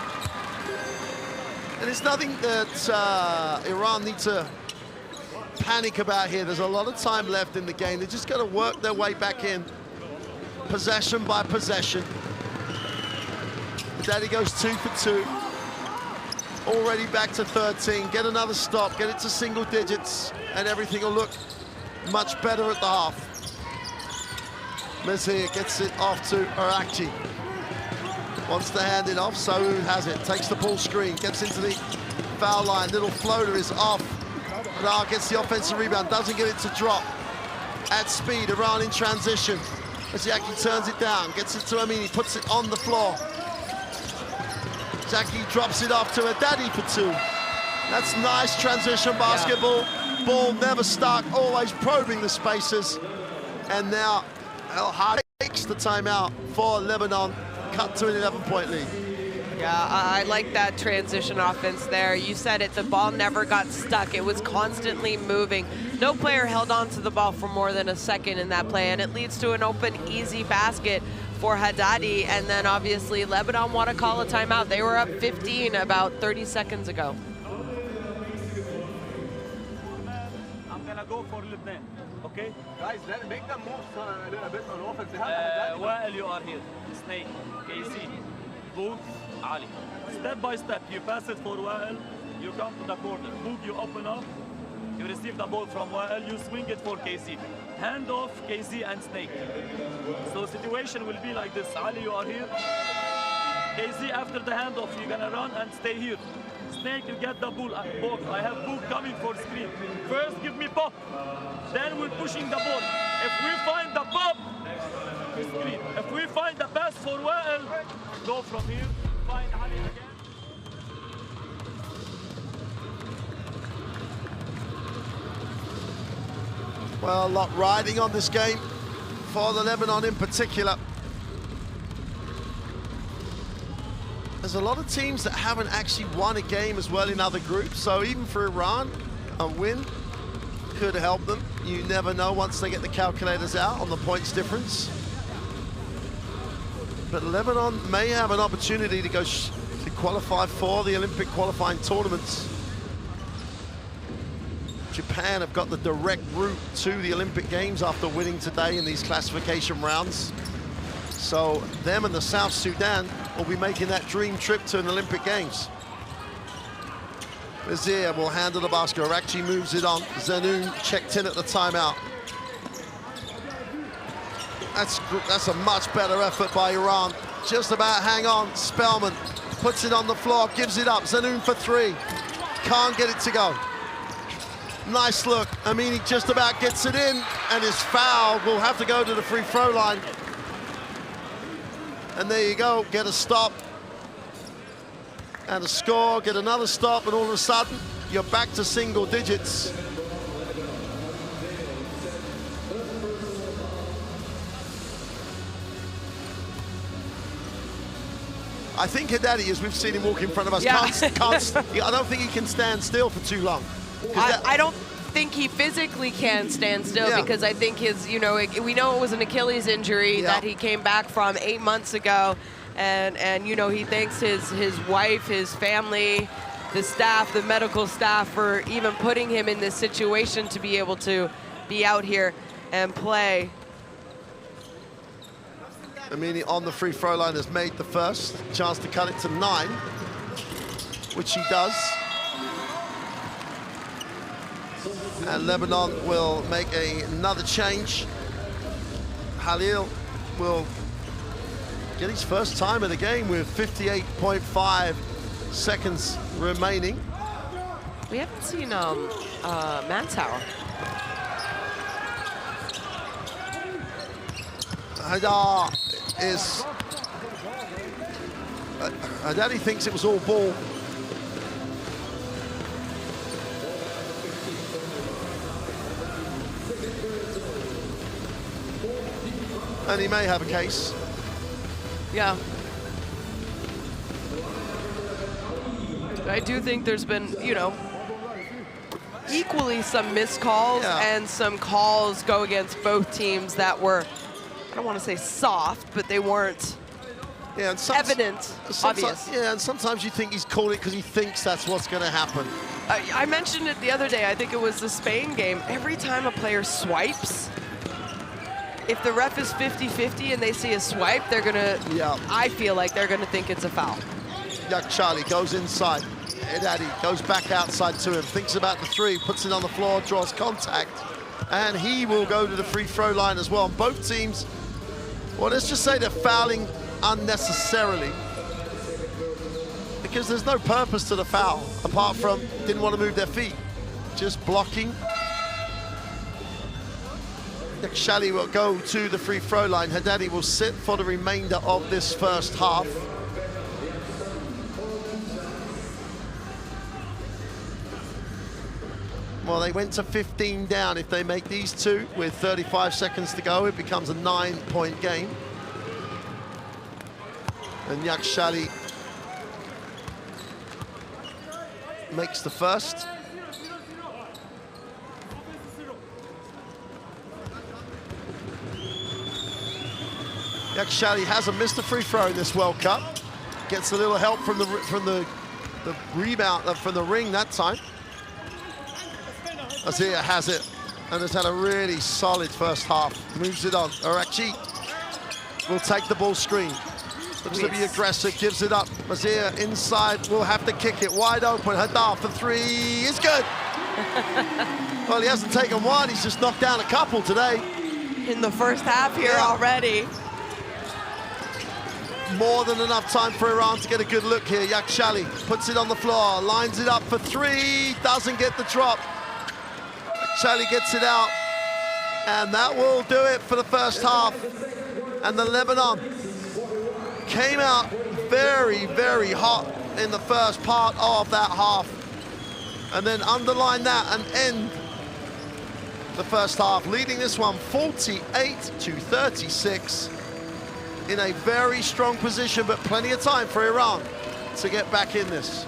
And it's nothing that Iran need to panic about here. There's a lot of time left in the game. They just got to work their way back in, possession by possession. Daddy goes 2 for 2. Already back to 13. Get another stop, get it to single digits, and everything will look much better at the half. Mezir gets it off to Arakci. Wants to hand it off, Saud has it. Takes the ball screen, gets into the foul line. Little floater is off. Iran gets the offensive rebound, doesn't get it to drop. At speed, Iran in transition. Zaki turns it down, gets it to Amini, puts it on the floor. Zaki drops it off to Haddadi for 2. That's nice transition basketball. Yeah. Ball never stuck, always probing the spaces. And now El Hadi takes the timeout for Lebanon, cut to an 11-point lead. Yeah, I like that transition offense there. You said it, the ball never got stuck. It was constantly moving. No player held on to the ball for more than a second in that play, and it leads to an open, easy basket for Haddadi. And then obviously Lebanon want to call a timeout. They were up 15 about 30 seconds ago. I'm gonna go for Lebanon, okay? Guys, let make them move a bit on offense. While you are here, Snake, KC, Boog, Ali. Step by step, you pass it for Wael, you come to the corner. Boog, you open up, you receive the ball from Wael, you swing it for KC. Hand off KC and Snake. So situation will be like this. Ali, you are here. KC, after the handoff, you're gonna run and stay here. Snake, you get the ball. Boog, I have Boog coming for screen. First, give me pop. Then we're pushing the ball. If we find the pop, screen. If we find the pass for Wael, go from here, find Ali again. Well, a lot riding on this game for the Lebanon in particular. There's a lot of teams that haven't actually won a game as well in other groups, so even for Iran, a win could help them. You never know once they get the calculators out on the points difference. But Lebanon may have an opportunity to go to qualify for the Olympic qualifying tournaments. Japan have got the direct route to the Olympic Games after winning today in these classification rounds. So them and the South Sudan will be making that dream trip to an Olympic Games. Azir will handle the basket. Arakci moves it on. Zanoun checked in at the timeout. That's a much better effort by Iran. Just about hang on. Spellman puts it on the floor, gives it up. Zanoun for three. Can't get it to go. Nice look. Amini just about gets it in, and his foul will have to go to the free throw line. And there you go, get a stop and a score, get another stop, and all of a sudden you're back to single digits. I think Haddadi, as we've seen him walk in front of us, Yeah. I don't think he can stand still for too long. I don't think he physically can stand still, Yeah. because I think his, we know it was an Achilles injury that he came back from 8 months ago, and he thanks his wife, his family, the staff, the medical staff, for even putting him in this situation to be able to be out here and play. Amini on the free throw line has made the first chance to cut it to 9, which he does. And Lebanon will make another change. Halil will get his first time of the game with 58.5 seconds remaining. We haven't seen Mansour. Haidar is... Haddadi thinks it was all ball. And he may have a case. Yeah. I do think there's been, equally some missed calls and some calls go against both teams that were, I don't want to say soft, but they weren't evident, obvious. Yeah, and sometimes you think he's called it because he thinks that's what's going to happen. I mentioned it the other day, I think it was the Spain game. Every time a player swipes, if the ref is 50-50 and they see a swipe, they're gonna, I feel like they're gonna think it's a foul. Charlie goes inside. Haddadi goes back outside to him, thinks about the three, puts it on the floor, draws contact, and he will go to the free throw line as well. And both teams, well, let's just say they're fouling unnecessarily, because there's no purpose to the foul, apart from didn't want to move their feet, just blocking. Shali will go to the free throw line. Haddadi will sit for the remainder of this first half. Well, they went to 15 down. If they make these two with 35 seconds to go, it becomes a 9-point game. And Yakshali makes the first. Yakshali hasn't missed a free throw in this World Cup. Gets a little help from the rebound from the ring that time. Azir has it and has had a really solid first half. Moves it on. Arakci will take the ball screen. Looks to be aggressive, gives it up. Azir inside will have to kick it wide open. Haidar for three is good. Well, he hasn't taken one, he's just knocked down a couple today. In the first half here already. More than enough time for Iran to get a good look here. Yakshali puts it on the floor, lines it up for three, doesn't get the drop. Yakshali gets it out, and that will do it for the first half. And the Lebanon came out very, very hot in the first part of that half, and then underline that and end the first half, leading this one 48-36. In a very strong position, but plenty of time for Iran to get back in this.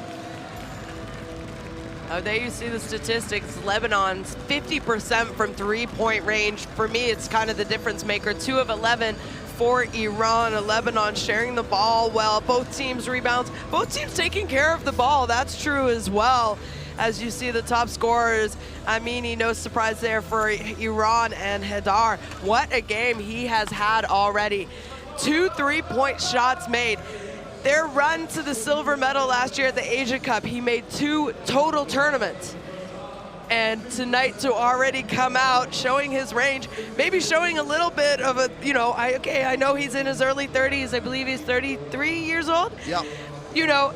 Oh, there you see the statistics. Lebanon's 50% from three-point range. For me, it's kind of the difference maker. 2 of 11 for Iran. Lebanon sharing the ball well. Both teams rebounds. Both teams taking care of the ball. That's true as well. As you see the top scorers, Amini, no surprise there for Iran, and Haidar. What a game he has had already. 2 3-point shots made. Their run to the silver medal last year at the Asia Cup, he made 2 total tournaments. And tonight to already come out showing his range, maybe showing a little bit of a, you know, I know he's in his early 30s. I believe he's 33 years old. Yeah. You know,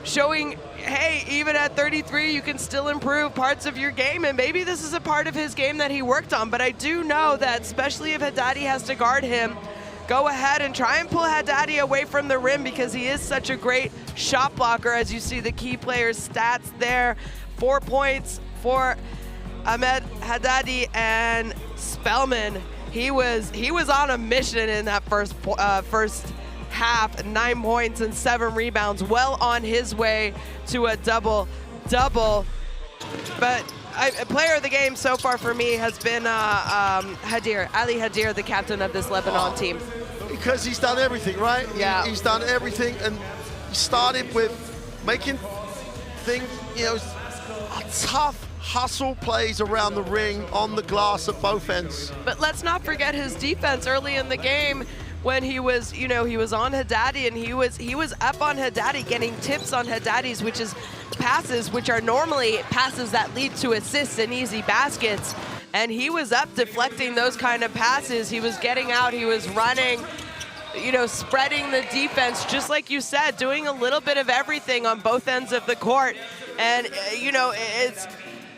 showing, hey, even at 33, you can still improve parts of your game, and maybe this is a part of his game that he worked on. But I do know that, especially if Haddadi has to guard him, go ahead and try and pull Haddadi away from the rim, because he is such a great shot blocker. As you see the key players' stats there, 4 points for Ahmed Haddadi, and Spellman. He was on a mission in that first half, 9 points and 7 rebounds, well on his way to a double-double. But player of the game so far for me has been Hadir, Ali Hadir, the captain of this Lebanon team. Because he's done everything, right? Yeah. He's done everything, and he started with making things, you know, tough hustle plays around the ring, on the glass at both ends. But let's not forget his defense early in the game, when he was, you know, he was on Haddadi, and he was up on Haddadi, getting tips on Haddadi's, which is passes, which are normally passes that lead to assists and easy baskets. And he was up deflecting those kind of passes. He was getting out, he was running, you know, spreading the defense, just like you said, doing a little bit of everything on both ends of the court. And, you know, it's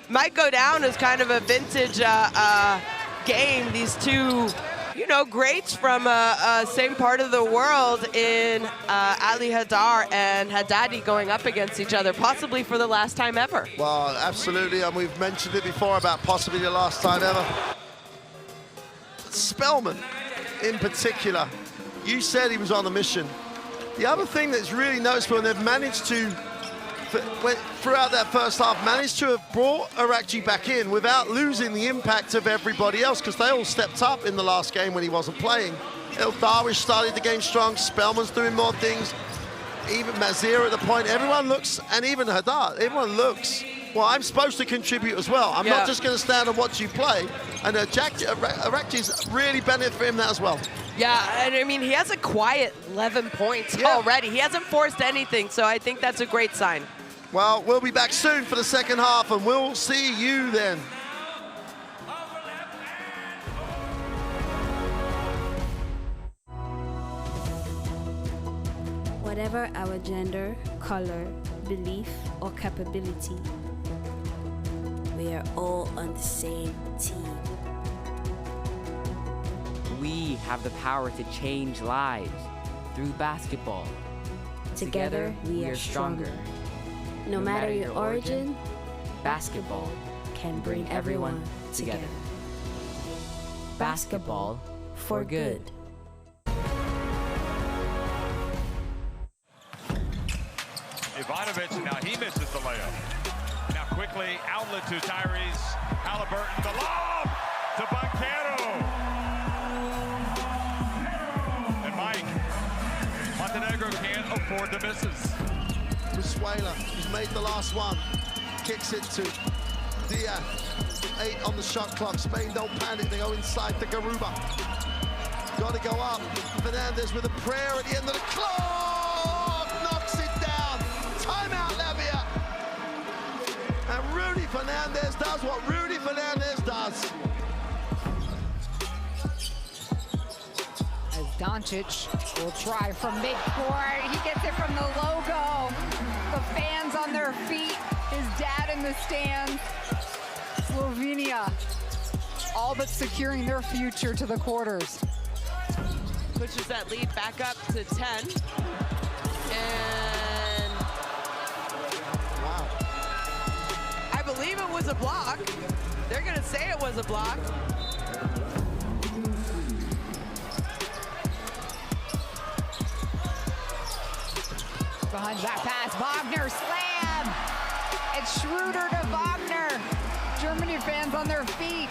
might go down as kind of a vintage game. These two, you know, greats from same part of the world in Ali Haidar and Haddadi going up against each other, possibly for the last time ever. Well, absolutely, and we've mentioned it before about possibly the last time ever. Spellman, in particular, you said he was on a mission. The other thing that's really noticeable, and they've managed to, throughout that first half, managed to have brought Arakji back in without losing the impact of everybody else, because they all stepped up in the last game when he wasn't playing. El Darwish started the game strong, Spellman's doing more things, even Mazir at the point. Everyone looks, and even Haidar, everyone looks, well, I'm supposed to contribute as well. I'm not just going to stand and watch you play. And Arakji's really benefiting that as well. Yeah, and I mean, he has a quiet 11 points already. He hasn't forced anything, so I think that's a great sign. Well, we'll be back soon for the second half, and we'll see you then. Whatever our gender, color, belief, or capability, we are all on the same team. We have the power to change lives through basketball. Together, we are stronger. No matter your origin, basketball can bring everyone together. Basketball for good. Ivanovic, now he misses the layup. Now quickly, outlet to Tyrese Halliburton. The lob to Banchero. And Mike, Montenegro can't afford the misses. Musuela, he's made the last one. Kicks it to Diaz. 8 on the shot clock. Spain don't panic, they go inside to Garuba. Got to go up. Fernandez with a prayer at the end of the clock. Knocks it down. Timeout, Lavia. And Rudy Fernandez does what Rudy Fernandez does. As Doncic will try from midcourt. He gets it from the logo. The fans on their feet. His dad in the stands. Slovenia, all but securing their future to the quarters. Pushes that lead back up to 10. And wow. I believe it was a block. They're gonna say it was a block. Behind that pass, Wagner slam. It's Schroeder to Wagner. Germany fans on their feet.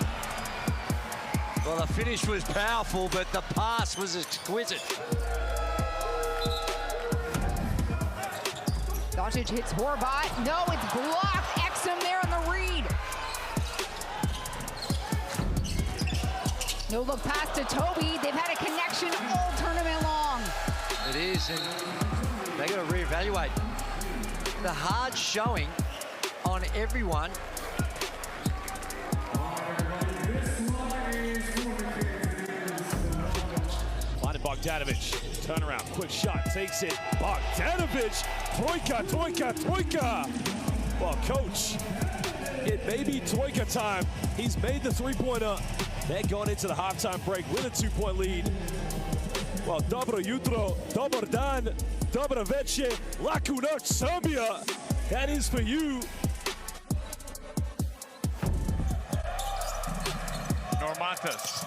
Well, the finish was powerful, but the pass was exquisite. Doncic hits Horvat. No, it's blocked. Exum there on the read. No look pass to Toby. They've had a connection all tournament long. It is, and they got to reevaluate. The hard showing on everyone. Finding Bogdanovic. Turnaround, quick shot, takes it. Bogdanovic. Troika. Well, coach, it may be Troika time. He's made the three-pointer. They're going into the halftime break with a 2-point lead. Well, dobro jutro, dobar dan, dobra večer, laku noć, Serbia. That is for you. Normantas.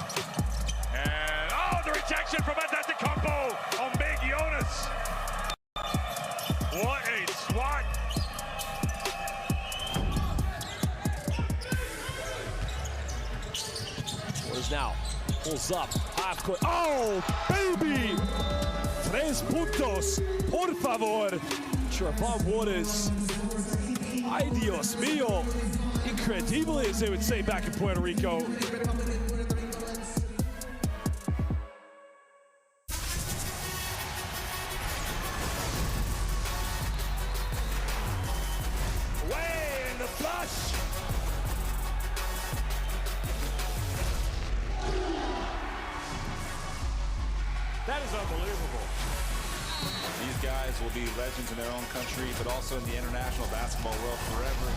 And, oh, the rejection from Antetokounmpo on Big Jonas. What a swat. Waters now pulls up, half court. Oh, baby! 3 puntos, por favor. Trevon Waters. Ay, Dios mío. Incredible, as they would say back in Puerto Rico. Away in the flush. That is unbelievable. These guys will be legends in their own country, but also in the international basketball world forever.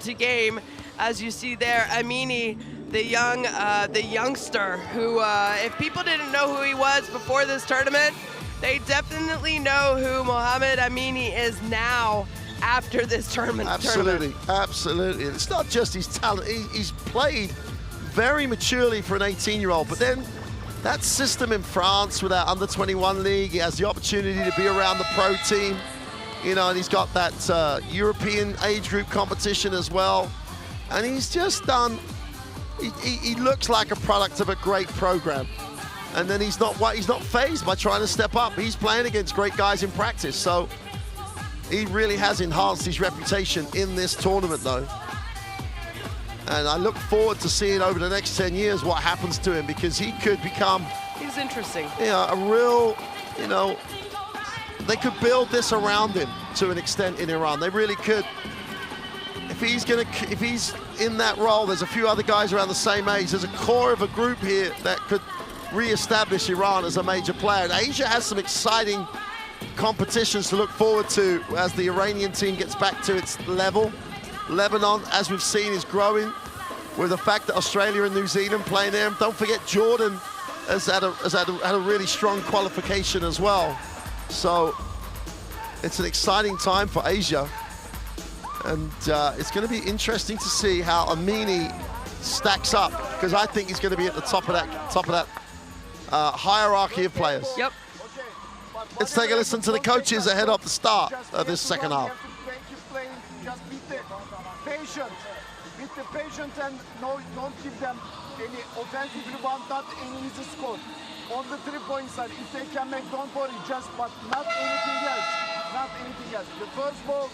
to game, as you see there, Amini, the youngster, who, if people didn't know who he was before this tournament, they definitely know who Mohamed Amini is now after this tournament. Absolutely, absolutely. And it's not just his talent. He's played very maturely for an 18-year-old, but then that system in France with that under-21 league, he has the opportunity to be around the pro team, you know, and he's got that European age group competition as well. And he's just done, he looks like a product of a great program. And then he's not fazed by trying to step up. He's playing against great guys in practice. So he really has enhanced his reputation in this tournament, though. And I look forward to seeing over the next 10 years what happens to him, because he could become... He's interesting. Yeah, a real, you know, they could build this around him to an extent in Iran. They really could. If he's in that role, there's a few other guys around the same age. There's a core of a group here that could re-establish Iran as a major player. And Asia has some exciting competitions to look forward to as the Iranian team gets back to its level. Lebanon, as we've seen, is growing with the fact that Australia and New Zealand playing there. And don't forget, Jordan has had a really strong qualification as well. So it's an exciting time for Asia. And it's going to be interesting to see how Amini stacks up, because I think he's going to be at the top of that hierarchy of players. Yep. Let's take a listen to the coaches ahead of the start of this second half. Just be patient. Be patient and don't give them any offensive rebound, not any easy score. On the three-point side, if they can make, don't worry, but not anything else. Not anything else. The first ball,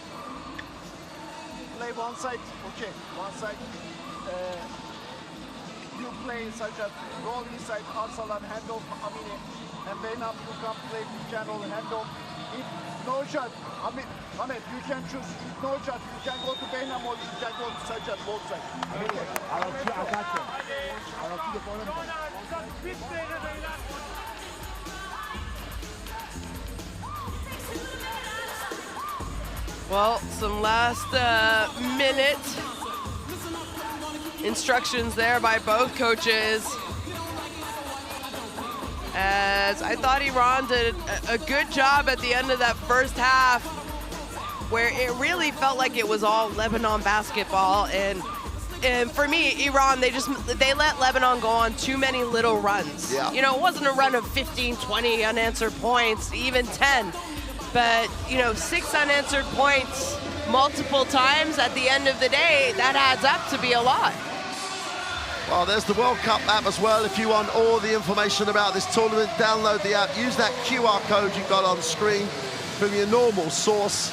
play one side, okay, one side. You play such as roll inside, Arsalan, hand off, Amini, and Beynam, you can play pick and roll, hand off. If no shot, Ahmed, you can choose. If no shot, you can go to Beynam or you can go to such as both sides. Well, some last minute instructions there by both coaches. As I thought Iran did a good job at the end of that first half, where it really felt like it was all Lebanon basketball. And for me, Iran, they let Lebanon go on too many little runs. Yeah. You know, it wasn't a run of 15, 20 unanswered points, even 10. But, you know, 6 unanswered points multiple times at the end of the day, that adds up to be a lot. Well, there's the World Cup app as well. If you want all the information about this tournament, download the app. Use that QR code you got on screen from your normal source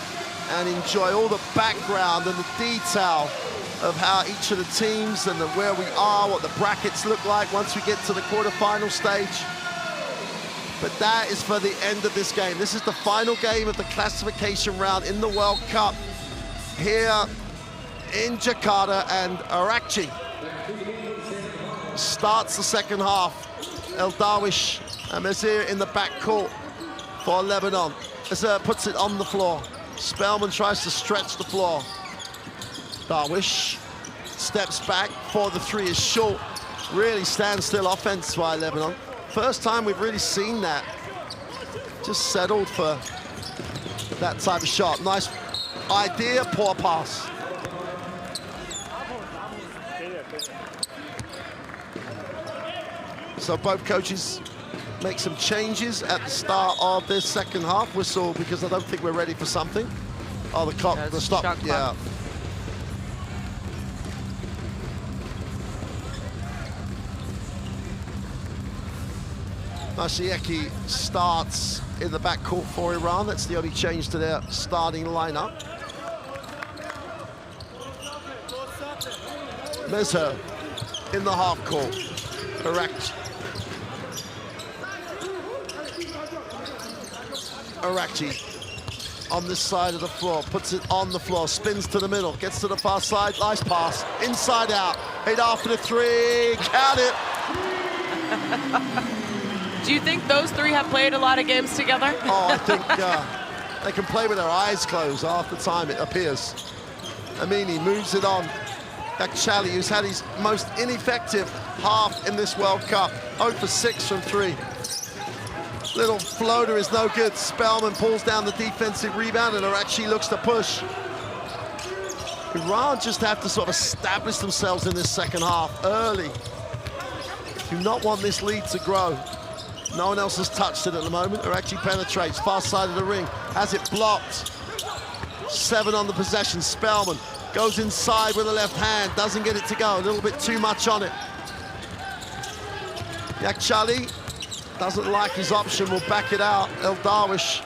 and enjoy all the background and the detail of how each of the teams and where we are, what the brackets look like once we get to the quarterfinal stage. But that is for the end of this game. This is the final game of the classification round in the World Cup here in Jakarta, and Arakci starts the second half. El Darwish and Mezir in the backcourt for Lebanon. Mezir puts it on the floor. Spellman tries to stretch the floor. Darwish steps back for the three, is short. Really standstill offense by Lebanon. First time we've really seen that. Just settled for that type of shot. Nice idea, poor pass. So both coaches make some changes at the start of this second half. Whistle, because I don't think we're ready for something. Oh, the clock, the stop, yeah. Mashieki starts in the backcourt for Iran. That's the only change to their starting lineup. Mezher in the half court. Arakci on this side of the floor, puts it on the floor, spins to the middle, gets to the far side, nice pass, inside out, hit after the three, count it. Do you think those three have played a lot of games together? Oh, I think they can play with their eyes closed half the time, it appears. Amini moves it on. Yakshali, who's had his most ineffective half in this World Cup. 0 for 6 from 3. Little floater is no good. Spellman pulls down the defensive rebound and Arakci looks to push. Iran just have to sort of establish themselves in this second half early. Do not want this lead to grow. No one else has touched it at the moment. Arakci penetrates, far side of the ring, has it blocked. 7 on the possession. Spellman goes inside with the left hand, doesn't get it to go, a little bit too much on it. Yakshali doesn't like his option, will back it out. El Darwish,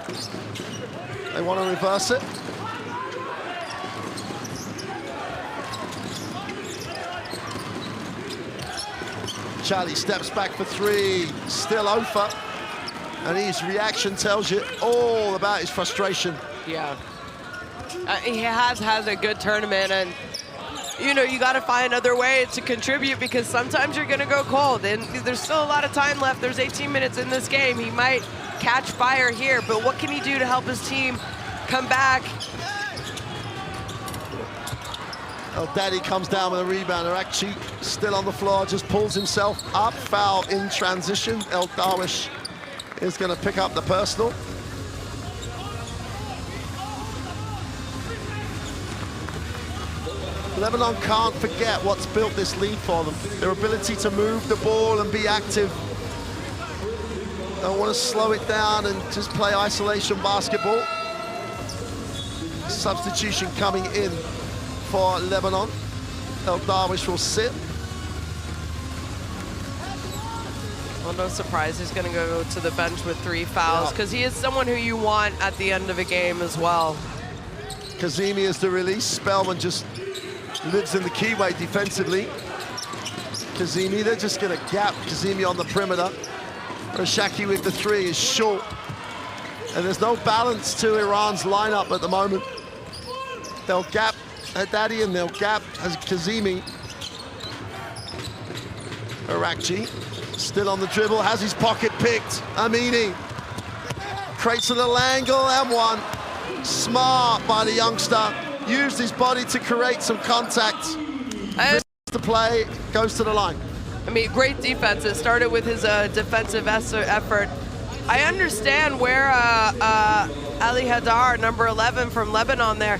they want to reverse it. Charlie steps back for 3, still over. And his reaction tells you all about his frustration. Yeah. He has had a good tournament, and you know, you got to find other ways to contribute because sometimes you're going to go cold, and there's still a lot of time left. There's 18 minutes in this game. He might catch fire here, but what can he do to help his team come back? El Daddy comes down with a rebound. Arakci still on the floor, just pulls himself up. Foul in transition. El Darwish is going to pick up the personal. Lebanon can't forget what's built this lead for them. Their ability to move the ball and be active. Don't want to slow it down and just play isolation basketball. Substitution coming in for Lebanon. El Darwish will sit. Well, no surprise, he's going to go to the bench with 3 fouls because he is someone who you want at the end of a game as well. Kazemi is the release. Spellman just lives in the keyway defensively. Kazemi, they're just going to gap Kazemi on the perimeter. Rashaki with the 3 is short. And there's no balance to Iran's lineup at the moment. They'll gap Haddadi and they'll gap Kazemi. Arakci still on the dribble, has his pocket picked. Amini creates a little angle and one. Smart by the youngster. Used his body to create some contact. The play goes to the line. I mean, great defense. It started with his defensive effort. I understand where Ali Haddar, number 11 from Lebanon there,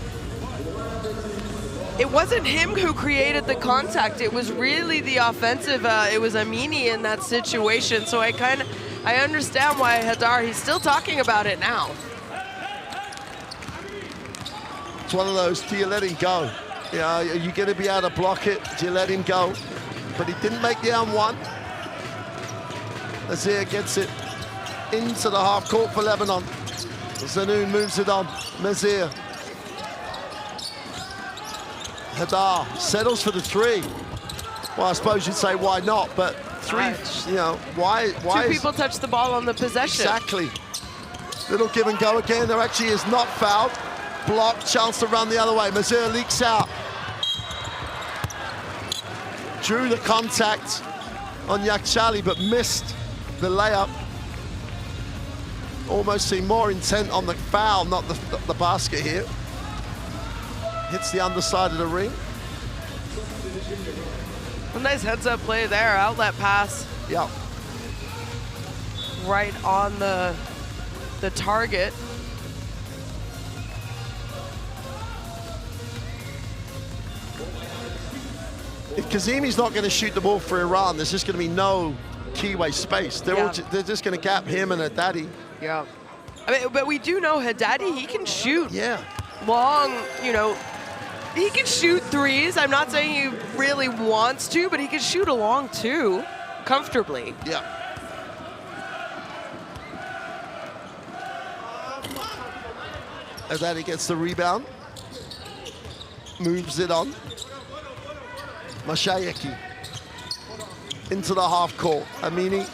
it wasn't him who created the contact. It was really the offensive. It was Amini in that situation. So I understand why Haddar, he's still talking about it now. It's one of those, do you let him go? Yeah, are you going to be able to block it? Do you let him go? But he didn't make the M1. Azir gets it into the half court for Lebanon. Zanoun moves it on. Mazir. Haddar settles for the 3. Well, I suppose you'd say why not, but 3, you know, why 2 people touch the ball on the possession. Exactly. Little give and go again. There actually is not fouled. Block, chance to run the other way. Mazir leaks out. Drew the contact on Yakshali, but missed the layup. Almost seemed more intent on the foul, not the basket here. Hits the underside of the ring. A nice heads-up play there, outlet pass. Yeah. Right on the target. If Kazemi's not going to shoot the ball for Iran, there's just going to be no keyway space. They're just going to gap him and Haddadi. Yeah. I mean, but we do know Haddadi, he can shoot. Yeah. Long, you know, he can shoot 3s. I'm not saying he really wants to, but he can shoot a long 2 comfortably. Yeah. Haddadi gets the rebound. Moves it on. Mashayeki into the half court. Amini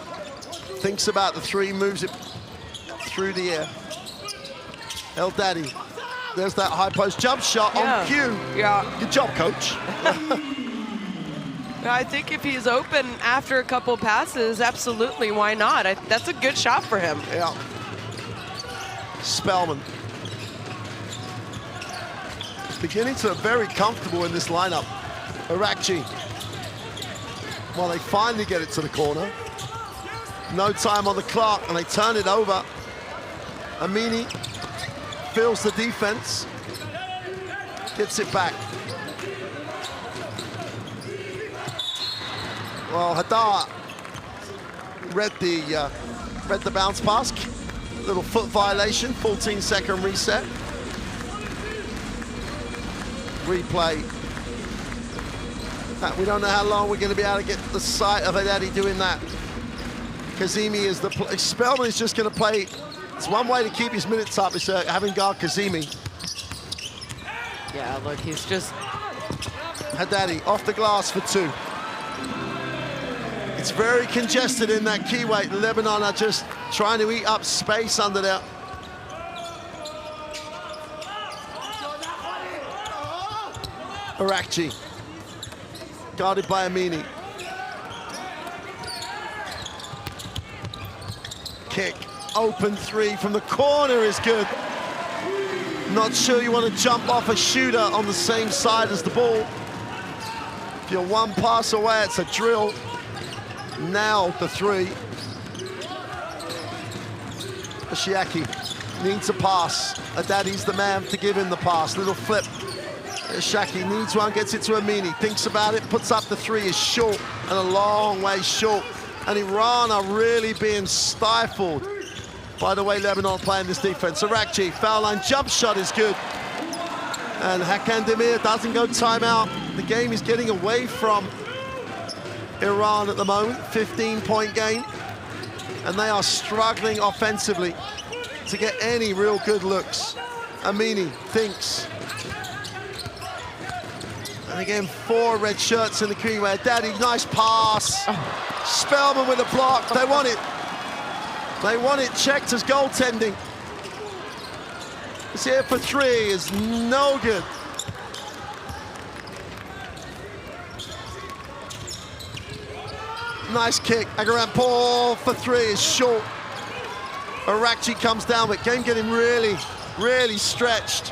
thinks about the 3, moves it through the air. El Daddy, there's that high post jump shot on cue. Yeah. Good job, coach. I think if he's open after a couple passes, absolutely, why not? That's a good shot for him. Yeah. Spellman. beginning to look very comfortable in this lineup. Arakji. Well, they finally get it to the corner. No time on the clock, and they turn it over. Amini feels the defense, gets it back. Well, Hadar read the bounce pass. Little foot violation, 14-second reset. Replay. We don't know how long we're going to be able to get the sight of Haddadi doing that. Kazemi is the Spellman is just going to play. It's one way to keep his minutes up is having guard Kazemi. Yeah, look, he's just Haddadi off the glass for 2. It's very congested in that key weight. Lebanon are just trying to eat up space under there. Arakji, guarded by Amini. Kick, open 3 from the corner is good. Not sure you want to jump off a shooter on the same side as the ball. If you're one pass away, it's a drill. Nailed the 3. Ashiaki needs a pass. Haddadi's the man to give him the pass. Little flip. Shaki needs one, gets it to Amini, thinks about it, puts up the 3, is short, and a long way short. And Iran are really being stifled by the way Lebanon playing this defense. Arakji, foul line jump shot is good. And Hakan Demir doesn't go timeout. The game is getting away from Iran at the moment, 15-point game. And they are struggling offensively to get any real good looks. Amini thinks. And again, 4 red shirts in the creamwear. Daddy, nice pass. Spellman with a block. They want it. They want it checked as goaltending. It's here for 3 is no good. Nice kick. Agaran for 3 is short. Arakji comes down, but game getting really, really stretched.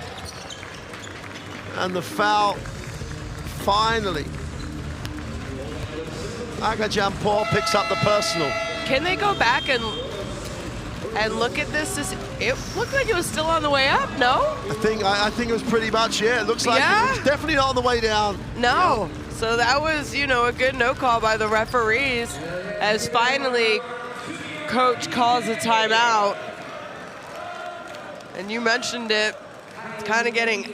And the foul. Finally, Agajanpour picks up the personal. Can they go back and look at this? It looked like it was still on the way up, no? I think it was pretty much, yeah. It looks like it was definitely not on the way down. No. So that was, you know, a good no call by the referees as finally coach calls a timeout. And you mentioned it, it's kind of getting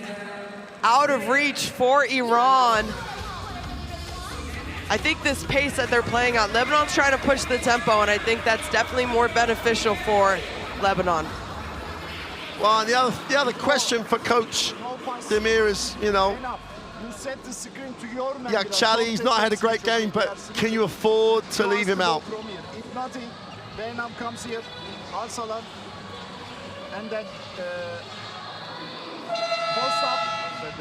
out of reach for Iran. I think this pace that they're playing on, Lebanon's trying to push the tempo, and I think that's definitely more beneficial for Lebanon. Well, and the other question for Coach Demir is, you know, Yakchali, he's not had a great game, but can you afford to leave him out? If nothing, Behnam comes here, Al-Salam, and then post up.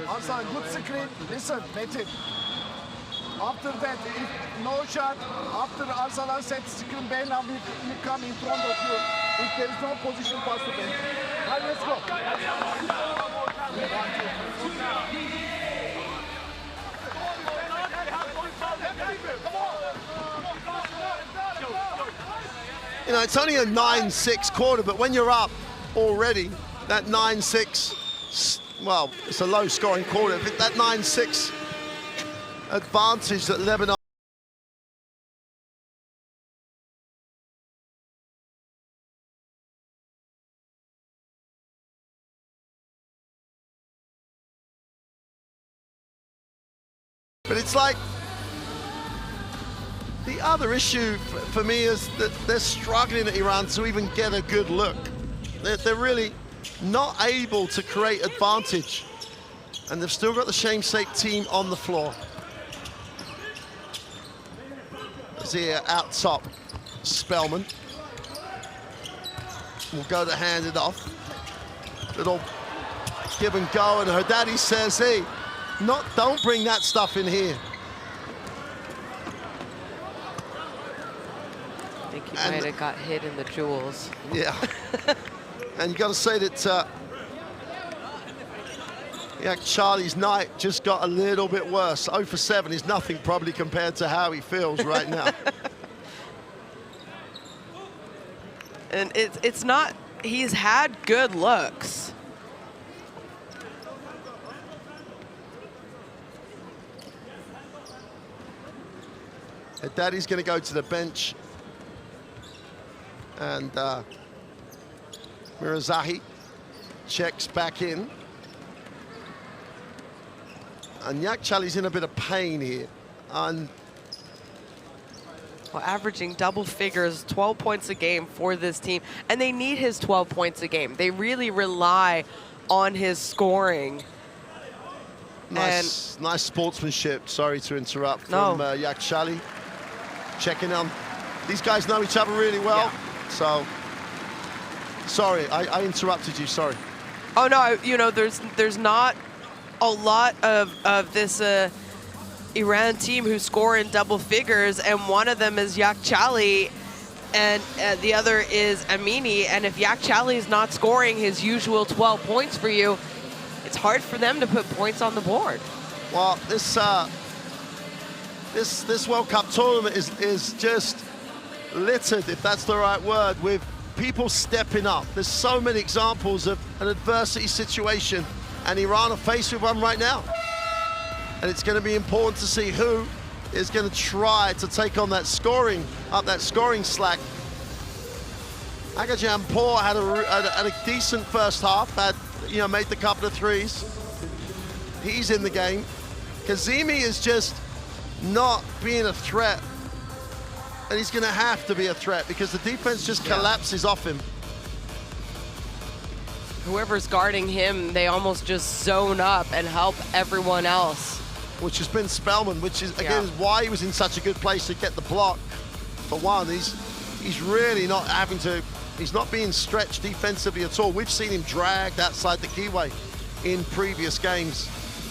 Al-Salam, good screen. Listen, Metin. After that, if no shot, after Al-Salam sets screen, Behnam will come in front of you. If there is no position pass to Behnam. Now let's go. You know, it's only a 9-6 quarter, but when you're up already, that 9-6, well, it's a low-scoring quarter. That 9-6 advantage that Lebanon. But it's like, the other issue for me is that they're struggling at Iran to even get a good look. They're really not able to create advantage. And they've still got the shame-safe team on the floor. Here out top, Spellman will go to hand it off. Little give and go, and Haddadi says, hey, don't bring that stuff in here. I think he might have got hit in the jewels. Yeah. And you got to say that Yeah, Charlie's night just got a little bit worse. 0 for 7 is nothing probably compared to how he feels right now. And it's not, he's had good looks. Daddy's going to go to the bench. And Mirazahi checks back in. And Yakchali's in a bit of pain here. And well, averaging double figures, 12 points a game for this team. And they need his 12 points a game. They really on his scoring. Nice sportsmanship. Sorry to interrupt from Yakchali. Checking on. These guys know each other really well. Yeah. So, sorry, I interrupted you. Sorry. Oh no, you know, there's not a lot of this Iran team who score in double figures, and one of them is Yakchali, and the other is Amini. And if Yakchali is not scoring his usual 12 points for you, it's hard for them to put points on the board. Well, this World Cup tournament is just littered, if that's the right word, with people stepping up. There's so many examples of an adversity situation, and Iran are faced with one right now. And it's going to be important to see who is going to try to take on that scoring slack. Agajanpour had a decent first half, made the couple of threes. He's in the game. Kazemi is just not being a threat, and he's going to have to be a threat because the defense just collapses off him. Whoever's guarding him, they almost just zone up and help everyone else. Which has been Spellman, which is, again, is why he was in such a good place to get the block. For one, he's really not having to, he's not being stretched defensively at all. We've seen him dragged outside the keyway in previous games.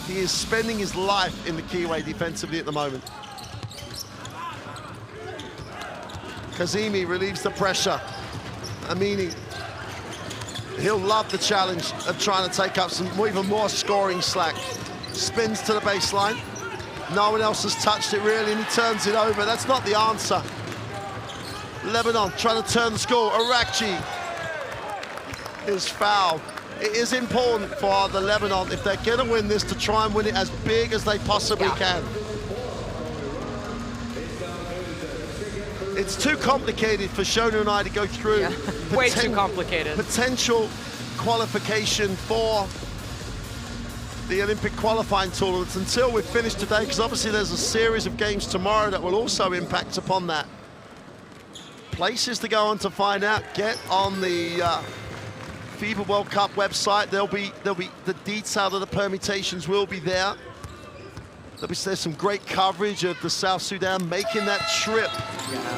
He is spending his life in the keyway defensively at the moment. Kazemi relieves the pressure. Amini, he'll love the challenge of trying to take up some even more scoring slack. Spins to the baseline. No one else has touched it really, and he turns it over. That's not the answer. Lebanon trying to turn the score. Arakci is fouled. It is important for the Lebanon, if they're going to win this, to try and win it as big as they possibly can. It's too complicated for Shona and I to go through. Yeah. Way too complicated. Potential qualification for the Olympic qualifying tournaments until we've finished today, because obviously there's a series of games tomorrow that will also impact upon that. Places to go on to find out. Get on the FIBA World Cup website. There'll be the detail of the permutations will be there. There's some great coverage of the South Sudan making that trip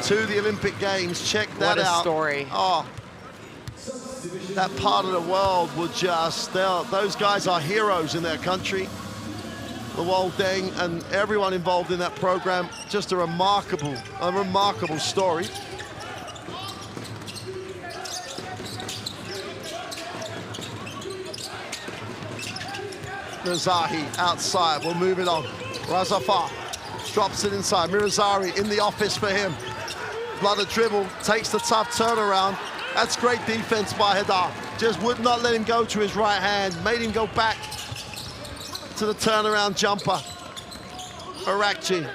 to the Olympic Games. Check that out. What a story. Oh, that part of the world will just, those guys are heroes in their country. The World Deng and everyone involved in that program, just a remarkable story. Mirazahi outside, we'll move it on. Razafar drops it inside. Mirazari in the office for him. Blood a dribble, takes the tough turnaround. That's great defense by Hadar. Just would not let him go to his right hand. Made him go back to the turnaround jumper. Arakci.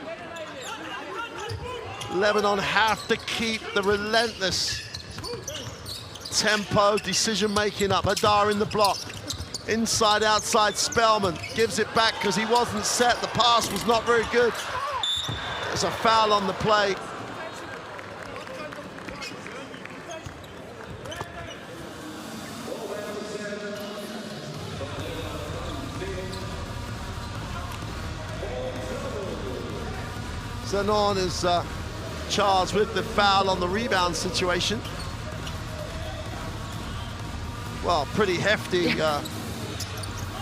Lebanon have to keep the relentless tempo, decision-making up. Hadar in the block. Inside, outside, Spellman gives it back because he wasn't set. The pass was not very good. There's a foul on the play. Zenon is charged with the foul on the rebound situation. Well, pretty hefty.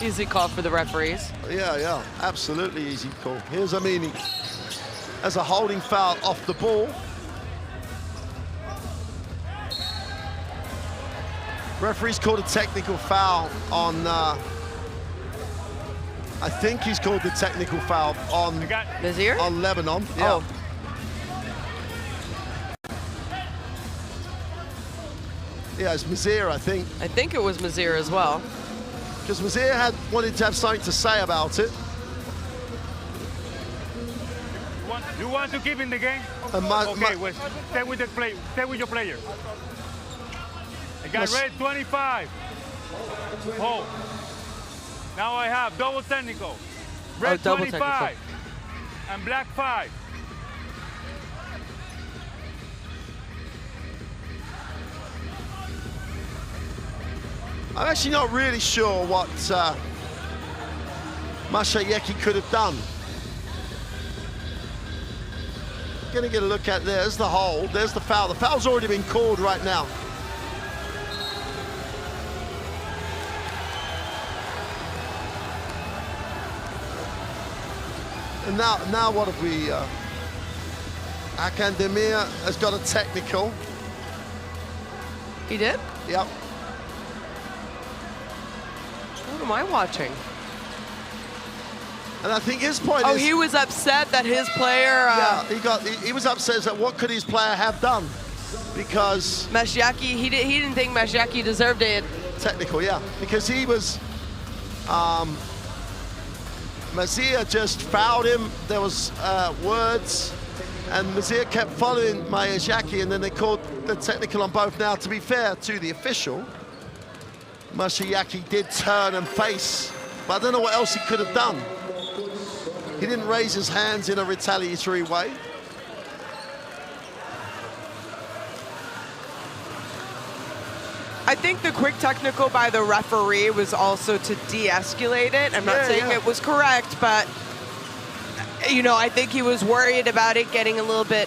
Easy call for the referees. Yeah, absolutely easy call. Here's Amini as a holding foul off the ball. Referee's called a technical foul on I think he's called the technical foul on Nazir? On Lebanon. Yeah. Oh. Yeah, it's Mazir, I think. I think it was Mazir as well. Because Mazir wanted to have something to say about it. You want to keep in the game? Okay, well, stay with your player. I got red 25. Oh. Now I have double technical. Red double 25 technical. and black 5. I'm actually not really sure what Mashayeki could have done. Gonna get a look at, there's the hold, there's the foul. The foul's already been called right now. And now what have we, Hakan Demir has got a technical. He did? Yep. What am I watching? And I think his point is... Oh, he was upset that his player... yeah, he was upset that what could his player have done? Because... Mashyaki, he didn't think Mashyaki deserved it. Technical, yeah. Because he was... Mazir just fouled him. There was words. And Mazir kept following Mashyaki, and then they called the technical on both. Now, to be fair to the official, Mashyaki did turn and face. But I don't know what else he could have done. He didn't raise his hands in a retaliatory way. I think the quick technical by the referee was also to de-escalate it. I'm not saying it was correct, but you know, I think he was worried about it getting a little bit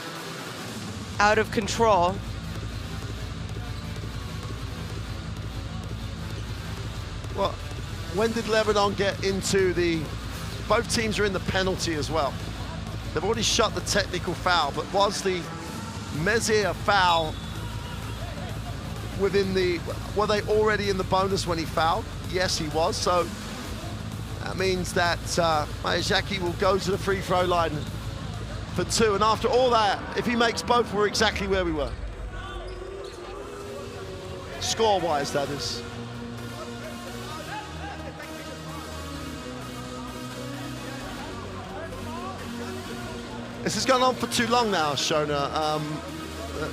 out of control. Well, when did Lebanon get into the... Both teams are in the penalty as well. They've already shot the technical foul, but was the Mezir foul within the... Were they already in the bonus when he fouled? Yes, he was. So that means that Mashyaki will go to the free throw line for 2. And after all that, if he makes both, we're exactly where we were. Score-wise, that is. This has gone on for too long now, Shona.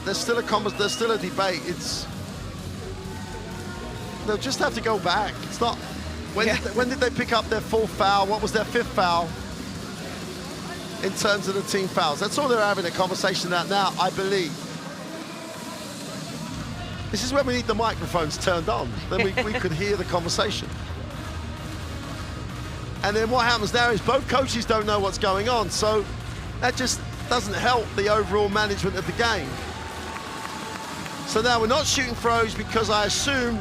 There's still a debate. They'll just have to go back. It's not. When did they pick up their 4th foul? What was their 5th foul in terms of the team fouls? That's all they're having a conversation about now, I believe. This is when we need the microphones turned on. Then we could hear the conversation. And then what happens now is both coaches don't know what's going on. So that just doesn't help the overall management of the game. So now we're not shooting throws because I assume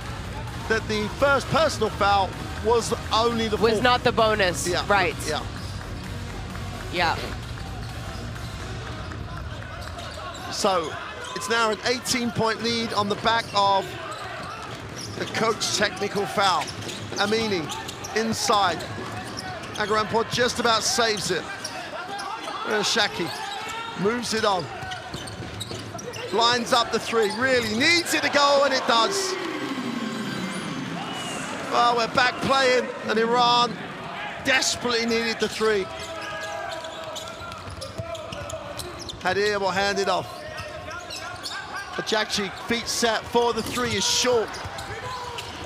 that the first personal foul was only the 4th. Was not the bonus, yeah, right. Yeah. Yeah. So it's now an 18-point lead on the back of the coach technical foul. Amini inside. Agarampo just about saves it. Shaki moves it on. Lines up the 3, really needs it to go, and it does. Well, we're back playing, and Iran desperately needed the 3. Hadir will hand it off. Ajakci, feet set for the 3 is short.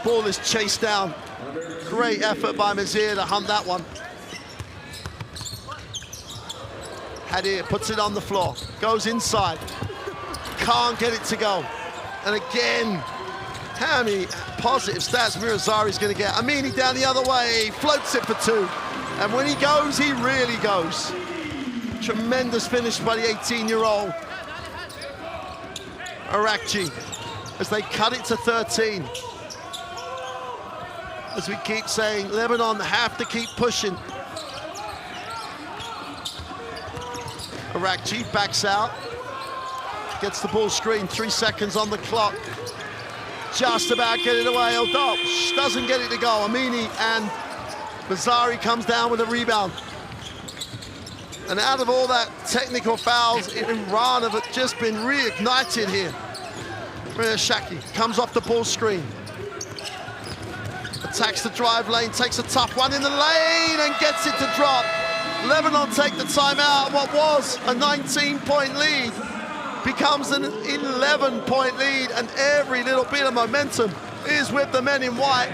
Ball is chased down. Great effort by Mazir to hunt that one. Hadir puts it on the floor, goes inside. Can't get it to go. And again, how many positive stats Mirazari's going to get? Amini down the other way, floats it for 2. And when he goes, he really goes. Tremendous finish by the 18-year-old. Arakci, as they cut it to 13. As we keep saying, Lebanon have to keep pushing. Arakci backs out. Gets the ball screen, 3 seconds on the clock. Just about get it away. Eldop doesn't get it to go. Amini and Bazari comes down with a rebound. And out of all that technical fouls, Iran have just been reignited here. Shaki comes off the ball screen. Attacks the drive lane, takes a tough one in the lane and gets it to drop. Lebanon take the timeout. What was a 19-point lead becomes an 11-point lead, and every little bit of momentum is with the men in white.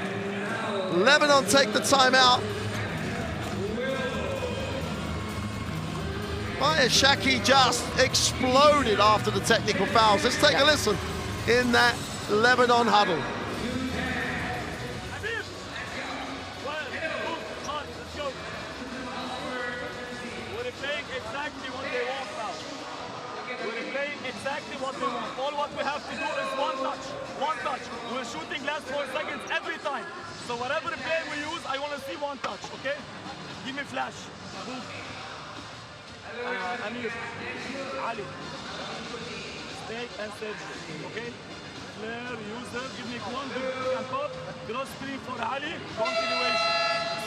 Lebanon take the timeout. Shaki just exploded after the technical fouls. Let's take a listen in that Lebanon huddle. Exactly what they want. All what we have to do is one touch. We're shooting last 4 seconds every time. So whatever play we use, I want to see one touch, okay? Give me flash. Amir, Ali. Stay and save, okay? Flair, user, give me one, and pop. Cross screen for Ali, continuation.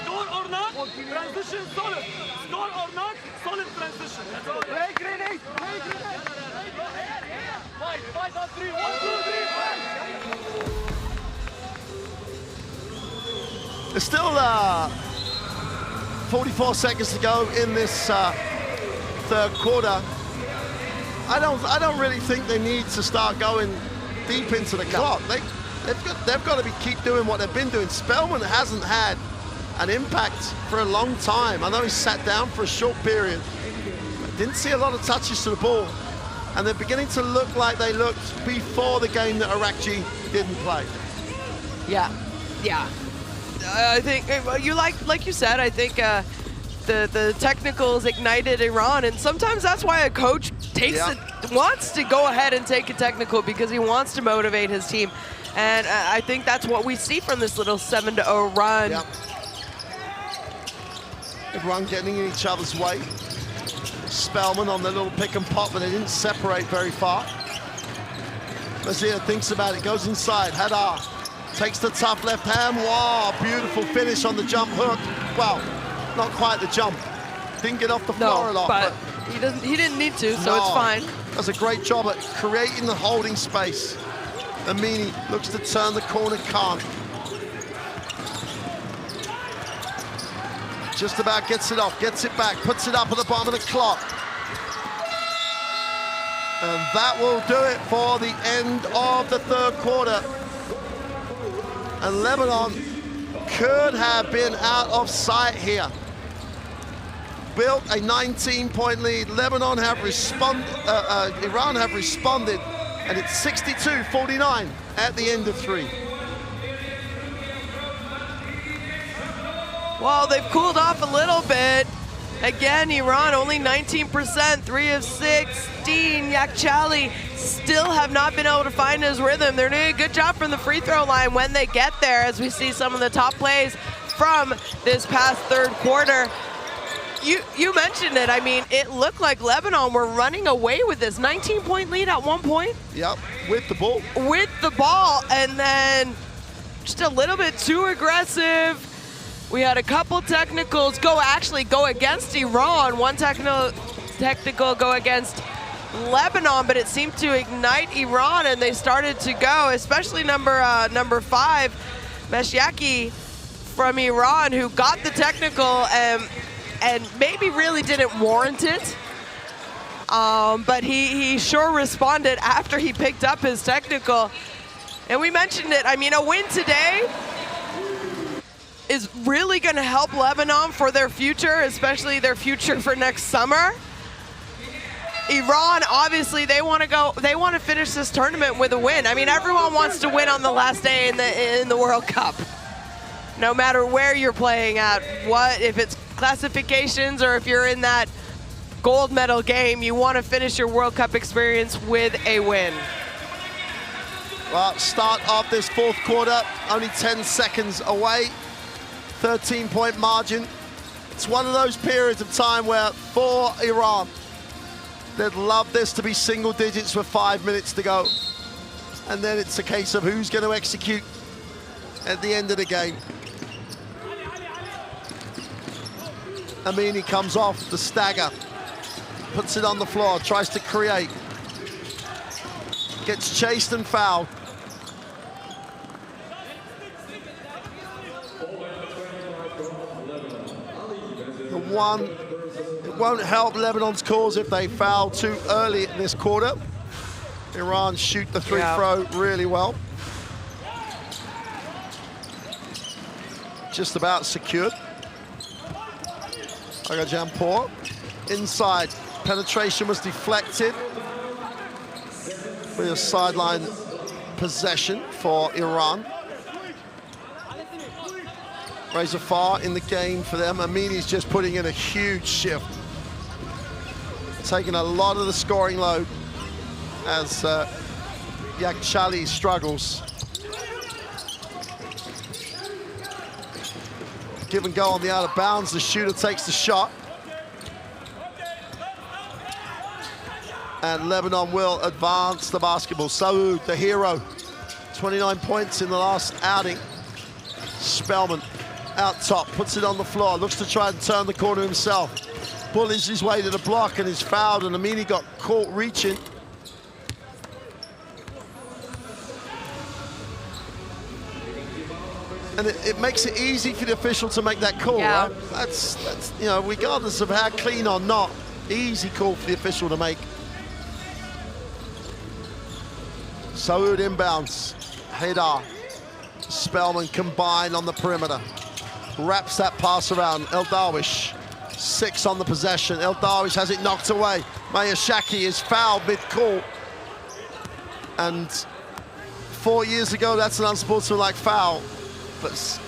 Score or not, transition solid. Score or not, solid transition. That's all. Break grenade, break grenade. Fight on 3, 1, 2, 3, fight. There's still 44 seconds to go in this third quarter. I don't really think they need to start going deep into the clock. They've got to keep doing what they've been doing. Spellman hasn't had an impact for a long time. I know he sat down for a short period. Didn't see a lot of touches to the ball. And they're beginning to look like they looked before the game that Arakji didn't play. Yeah. I think, like you said, I think the technicals ignited Iran, and sometimes that's why a coach wants to go ahead and take a technical, because he wants to motivate his team. And I think that's what we see from this little 7-0 run. Yep. Iran getting in each other's way. Spellman on the little pick and pop, but they didn't separate very far. Mazia thinks about it, goes inside. Hadar takes the tough left hand. Wow, beautiful finish on the jump hook. Well, not quite the jump. Didn't get off the floor a lot, but he didn't need to, so it's fine. Does a great job at creating the holding space. Amini looks to turn the corner, can't. Just about gets it off, gets it back, puts it up at the bottom of the clock. And that will do it for the end of the third quarter. And Lebanon could have been out of sight here. Built a 19-point lead. Lebanon have responded, Iran have responded, and it's 62-49 at the end of 3. Well, they've cooled off a little bit. Again, Iran only 19%, 3 of 16. Yakchali still have not been able to find his rhythm. They're doing a good job from the free throw line when they get there, as we see some of the top plays from this past third quarter. You mentioned it. I mean, it looked like Lebanon were running away with this 19-point lead at one point. Yep, with the ball. With the ball, and then just a little bit too aggressive. We had a couple technicals go against Iran. One technical go against Lebanon, but it seemed to ignite Iran, and they started to go, especially number 5, Meshiaki from Iran, who got the technical and maybe really didn't warrant it. But he sure responded after he picked up his technical. And we mentioned it, I mean, a win today is really going to help Lebanon for their future, especially their future for next summer. Iran, obviously, they want to finish this tournament with a win. I mean, everyone wants to win on the last day in the World Cup. No matter where you're playing at, if it's classifications or if you're in that gold medal game, you want to finish your World Cup experience with a win. Well, start of this fourth quarter, only 10 seconds away. 13-point margin. It's one of those periods of time where for Iran, they'd love this to be single digits with 5 minutes to go. And then it's a case of who's going to execute at the end of the game. Amini comes off the stagger, puts it on the floor, tries to create. Gets chased and fouled. It won't help Lebanon's cause if they foul too early in this quarter. Iran shoot the free throw really well. Just about secured. Agajampor inside. Penetration was deflected. With a sideline possession for Iran. Reza Far in the game for them. Amini's just putting in a huge shift. Taking a lot of the scoring load as Yakchali struggles. Give and go on the out of bounds. The shooter takes the shot. And Lebanon will advance the basketball. Saoud, the hero. 29 points in the last outing. Spellman out top, puts it on the floor, looks to try and turn the corner himself. Bullies his way to the block and is fouled, and Amini got caught reaching. And it makes it easy for the official to make that call, right? That's you know, regardless of how clean or not, easy call for the official to make. Saoud inbounds. Haidar, Spellman combined on the perimeter. Wraps that pass around. El Darwish, 6 on the possession. El Darwish has it knocked away. Mayashaki is fouled mid-court. And 4 years ago, that's an unsportsmanlike foul. But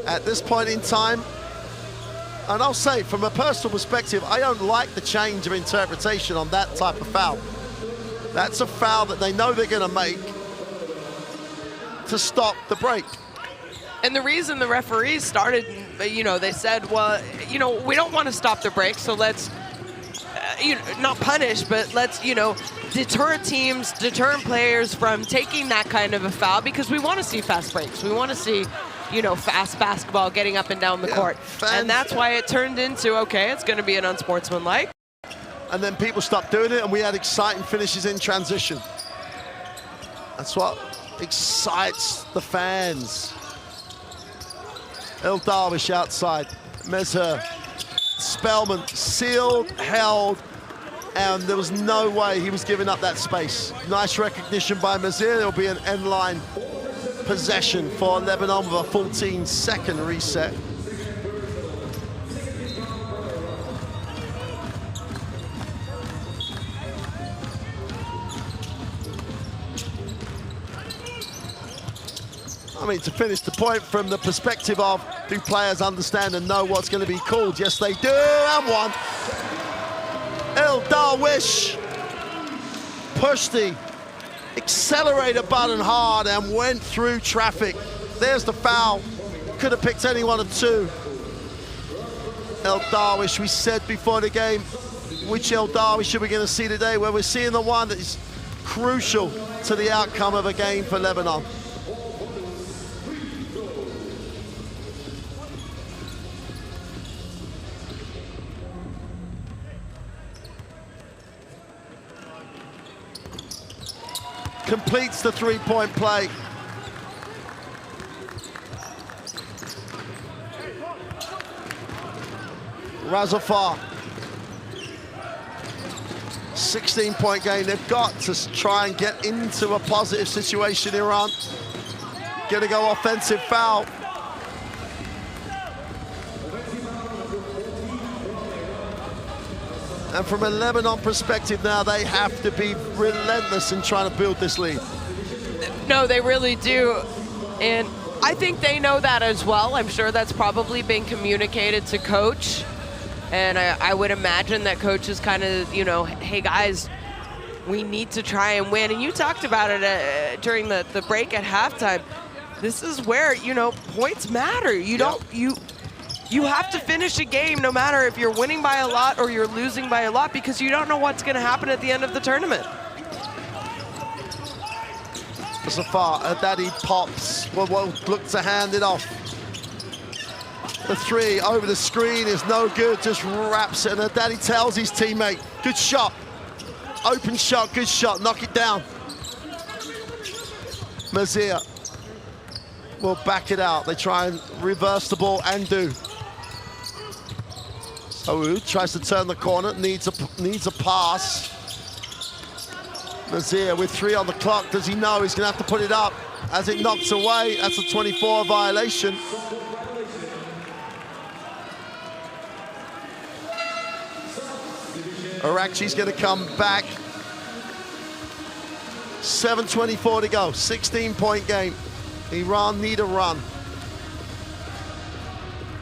at this point in time, and I'll say from a personal perspective, I don't like the change of interpretation on that type of foul. That's a foul that they know they're going to make to stop the break. And the reason the referees started, you know, they said, well, you know, we don't want to stop the break, so let's, you know, not punish, but let's, you know, deter teams, deter players from taking that kind of a foul, because we want to see fast breaks. We want to see, you know, fast basketball getting up and down the court. And that's why it turned into, okay, it's going to be an unsportsmanlike. And then people stopped doing it, and we had exciting finishes in transition. That's what excites the fans. El Darwish outside. Mezher. Spellman sealed, held, and there was no way he was giving up that space. Nice recognition by Mezher. There'll be an end line possession for Lebanon with a 14-second reset. I mean, to finish the point from the perspective of, do players understand and know what's going to be called? Yes, they do, and one. El Darwish pushed the accelerator button hard and went through traffic. There's the foul. Could have picked any one of two. El Darwish, we said before the game, which El Darwish are we going to see today? Well, we're seeing the one that is crucial to the outcome of a game for Lebanon. Completes the three-point play. Razafar. 16-point game. They've got to try and get into a positive situation, Iran. Gonna go offensive foul. And from a Lebanon perspective now, they have to be relentless in trying to build this lead. No, they really do. And I think they know that as well. I'm sure that's probably been communicated to coach. And I would imagine that coach is kind of, you know, hey guys, we need to try and win. And you talked about it during the break at halftime. This is where, you know, points matter. You don't, you have to finish a game no matter if you're winning by a lot or you're losing by a lot, because you don't know what's going to happen at the end of the tournament. Zafar, Daddy pops. We'll look to hand it off. The three over the screen is no good, just wraps it, and Daddy tells his teammate, good shot. Open shot, good shot, knock it down. Mazir will back it out. They try and reverse the ball and do. Saud tries to turn the corner, needs a pass. Mazir with 3 on the clock. Does he know he's gonna have to put it up? As it knocks away, that's a 24 violation. Arakchi's gonna come back. 7:24 to go, 16-point game. Iran need a run.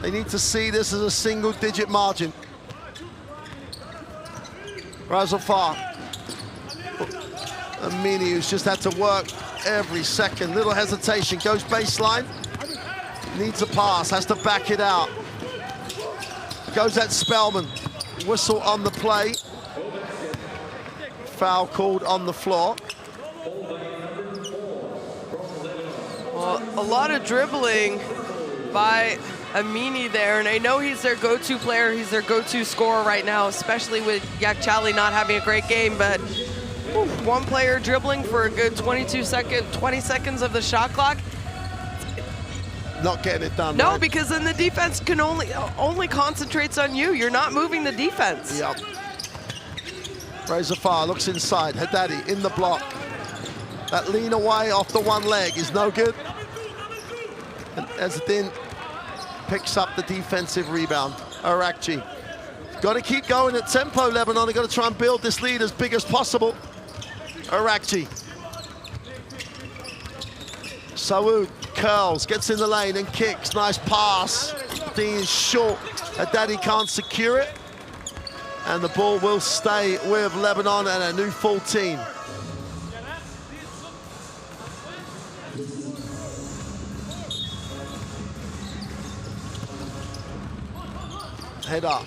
They need to see this as a single-digit margin. Razafar. Amini, who's just had to work every second. Little hesitation, goes baseline. Needs a pass, has to back it out. Goes at Spellman. Whistle on the play. Foul called on the floor. Well, a lot of dribbling by Amini there, and I know he's their go-to player, he's their go-to scorer right now, especially with Yakchali not having a great game, but one player dribbling for a good 20 seconds of the shot clock. Not getting it done. No, right? because then the defense can only concentrates on you. You're not moving the defense. Yep. Razafar looks inside. Haddadi in the block. That lean away off the one leg is no good. And Ezzedine picks up the defensive rebound. Arakchi. Got to keep going at tempo, Lebanon. They've got to try and build this lead as big as possible. Arakchi. Saud curls, gets in the lane and kicks. Nice pass. Dean is short. Haddadi can't secure it. And the ball will stay with Lebanon and a new full team. Header.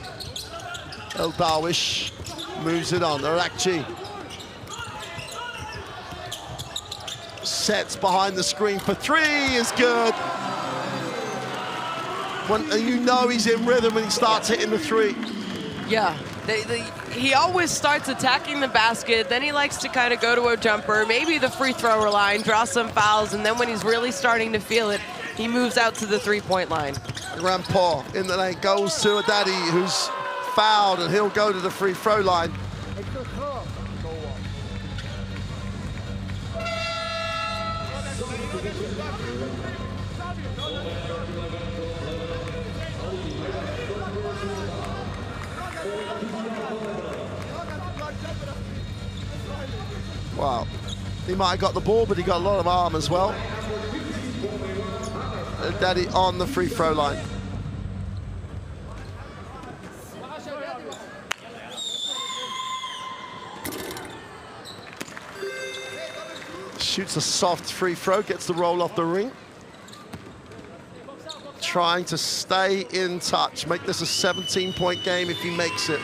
El Darwish moves it on. Arakchi. Sets behind the screen for 3 is good. When you know he's in rhythm when he starts hitting the 3. Yeah, he always starts attacking the basket, then he likes to kind of go to a jumper, maybe the free thrower line, draw some fouls, and then when he's really starting to feel it, he moves out to the 3-point line. Rampor in the lane goes to Haddadi, who's fouled, and he'll go to the free throw line. Wow, he might have got the ball, but he got a lot of arm as well. Daddy on the free throw line. Shoots a soft free throw, gets the roll off the ring. Trying to stay in touch, make this a 17-point game if he makes it.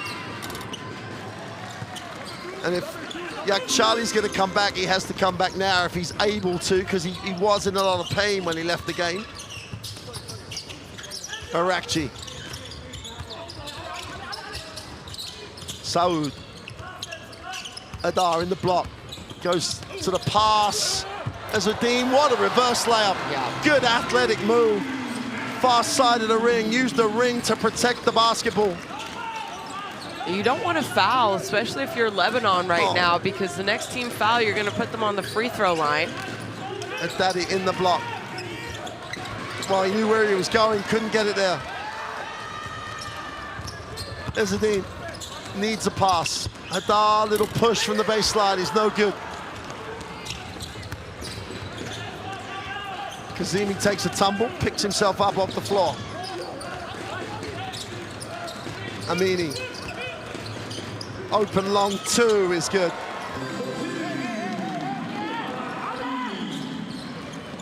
And if Yakchali's going to come back, he has to come back now if he's able to, because he was in a lot of pain when he left the game. Arakchi. Saud. Adar in the block. Goes to the pass. Ezzedine, what a reverse layup. Yeah. Good athletic move. Far side of the ring. Used the ring to protect the basketball. You don't want to foul, especially if you're Lebanon right now, because the next team foul, you're going to put them on the free throw line. Haddadi in the block. Well, he knew where he was going, couldn't get it there. Ezzedine needs a pass. Hadar, little push from the baseline, is no good. Kazemi takes a tumble, picks himself up off the floor. Amini. Open long 2 is good.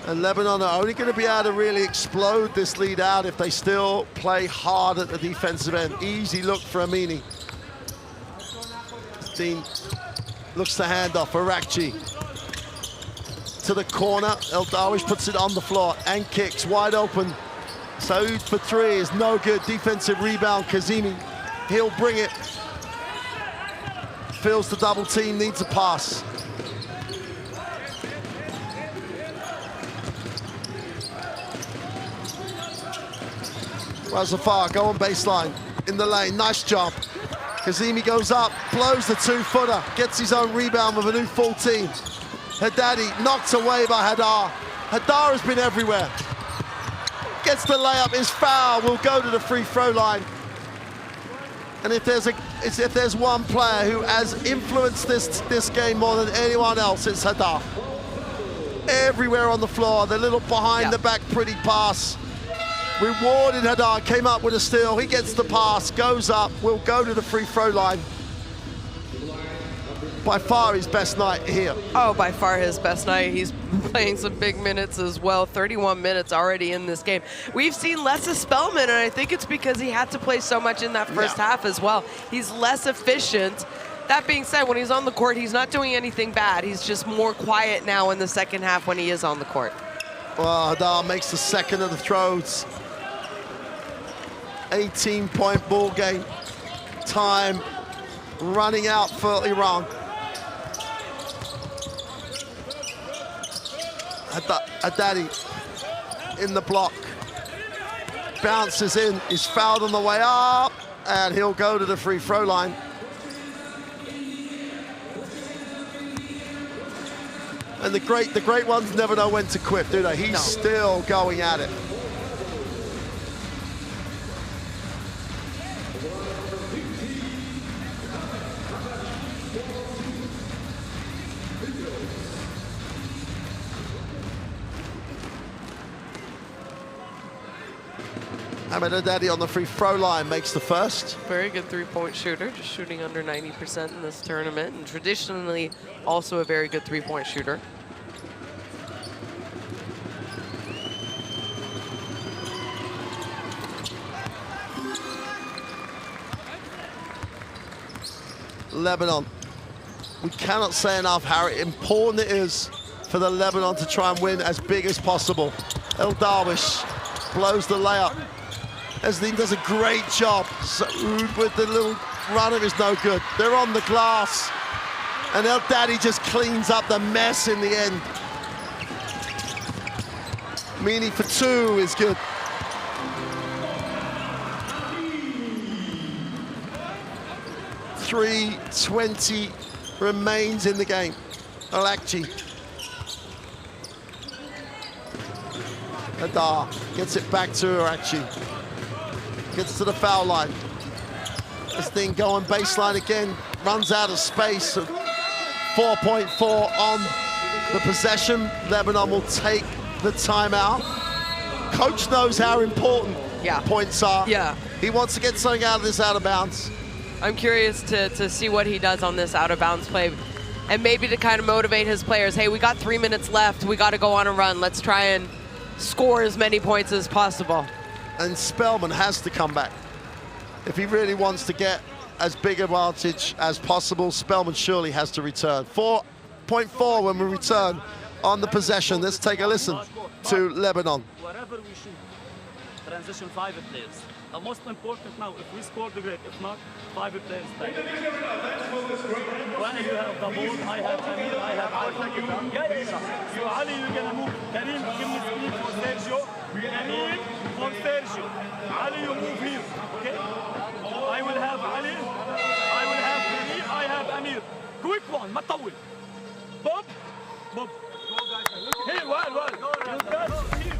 And Lebanon are only going to be able to really explode this lead out if they still play hard at the defensive end. Easy look for Amini. Dean looks to hand off. Arakchi to the corner. El Darwish puts it on the floor and kicks wide open. Saud for three is no good. Defensive rebound, Kazemi. He'll bring it. Feels the double team, needs a pass. Razafar, go on baseline, in the lane, nice job. Kazemi goes up, blows the two-footer, gets his own rebound with a new 14. Haddadi knocked away by Hadar. Hadar has been everywhere. Gets the layup, is foul, will go to the free throw line. And if there's one player who has influenced this game more than anyone else, it's Hadar. Everywhere on the floor, the little behind the back pretty pass. Rewarded Hadar, came up with a steal, he gets the pass, goes up, will go to the free throw line. By far his best night here. Oh, by far his best night. He's playing some big minutes as well. 31 minutes already in this game. We've seen less of Spellman, and I think it's because he had to play so much in that first half as well. He's less efficient. That being said, when he's on the court, he's not doing anything bad. He's just more quiet now in the second half when he is on the court. Well, Hadar makes the second of the throws. 18-point ball game. Time running out for Iran. Haddadi in the block. Bounces in, is fouled on the way up, and he'll go to the free throw line. And the great ones never know when to quit, do they? He's still going at it. Ahmed Haddadi on the free throw line makes the first. Very good three-point shooter, just shooting under 90% in this tournament, and traditionally also a very good three-point shooter. Lebanon. We cannot say enough how important it is for the Lebanon to try and win as big as possible. El Darwish blows the layup. Esleen does a great job. Saud with the little runner is no good. They're on the glass. And El Daddy just cleans up the mess in the end. Meany for two is good. .320 remains in the game. Alakci. Hadar gets it back to Alakci. Gets to the foul line. This thing going baseline again. Runs out of space. 4.4 on the possession. Lebanon will take the timeout. Coach knows how important points are. Yeah. He wants to get something out of this out of bounds. I'm curious to see what he does on this out of bounds play, and maybe to kind of motivate his players. Hey, we got 3 minutes left. We got to go on a run. Let's try and score as many points as possible. And Spellman has to come back. If he really wants to get as big advantage as possible, Spellman surely has to return. 4.4 when we return on the possession. Let's take a listen to Lebanon. Wherever we shoot, transition 5 players. The most important now, if we score the great, if not, 5 players back. When you have the ball, I have Amir, I have Ali. You Ali, you're gonna move. Karim, give me speed for Sergio. Amir for Sergio. Ali, you move here, okay? I will have Ali, I will have Karim, I have Amir. Quick one, ما تطول. Bob, Bob. Here, well. You got here.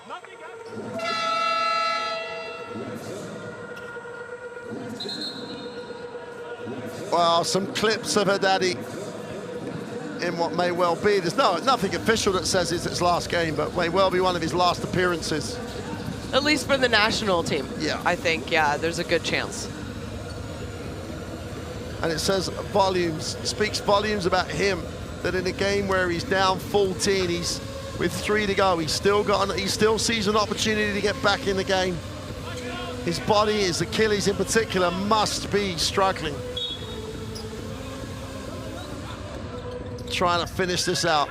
Nothing happens. Well, some clips of Haddadi in what may well be. There's nothing official that says it's his last game, but may well be one of his last appearances. At least for the national team. Yeah. I think, there's a good chance. And it says volumes, speaks volumes about him, that in a game where he's down 14, he's with 3 to go, he still sees an opportunity to get back in the game. His body, his Achilles in particular, must be struggling. Trying to finish this out.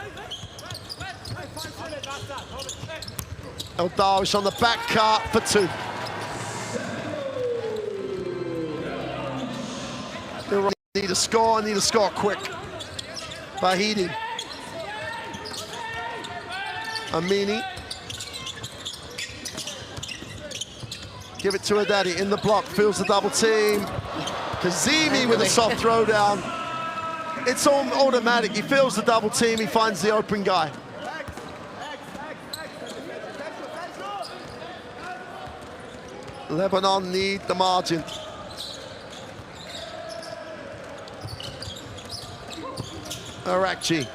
El Darwish on the back cut for 2. Need a score quick. Vahidi. Amini. Give it to Haddadi in the block, feels the double team. Kazemi with a soft throwdown. It's all automatic. He feels the double team, he finds the open guy. Lebanon need the margin. Arakji.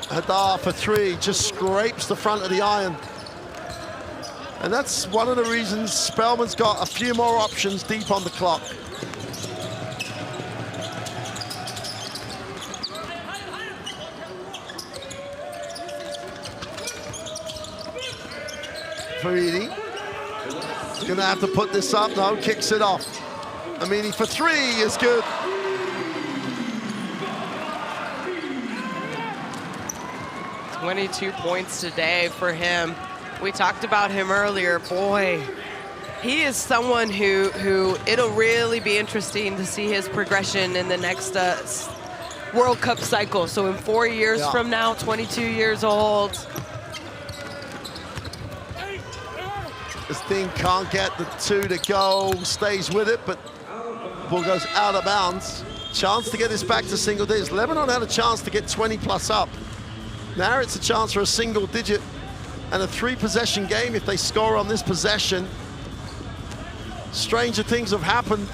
Hadar for 3, just scrapes the front of the iron. And that's one of the reasons Spellman's got a few more options deep on the clock. Faridi. Gonna have to put this up, no, kicks it off. Amini for 3 is good. $22 points today for him. We talked about him earlier. Boy, he is someone who it'll really be interesting to see his progression in the next World Cup cycle. So in 4 years from now, 22 years old. This thing can't get the 2 to go, stays with it, but ball goes out of bounds. Chance to get this back to single digits. Lebanon had a chance to get 20 plus up. Now it's a chance for a single digit and a 3-possession game if they score on this possession. Stranger things have happened.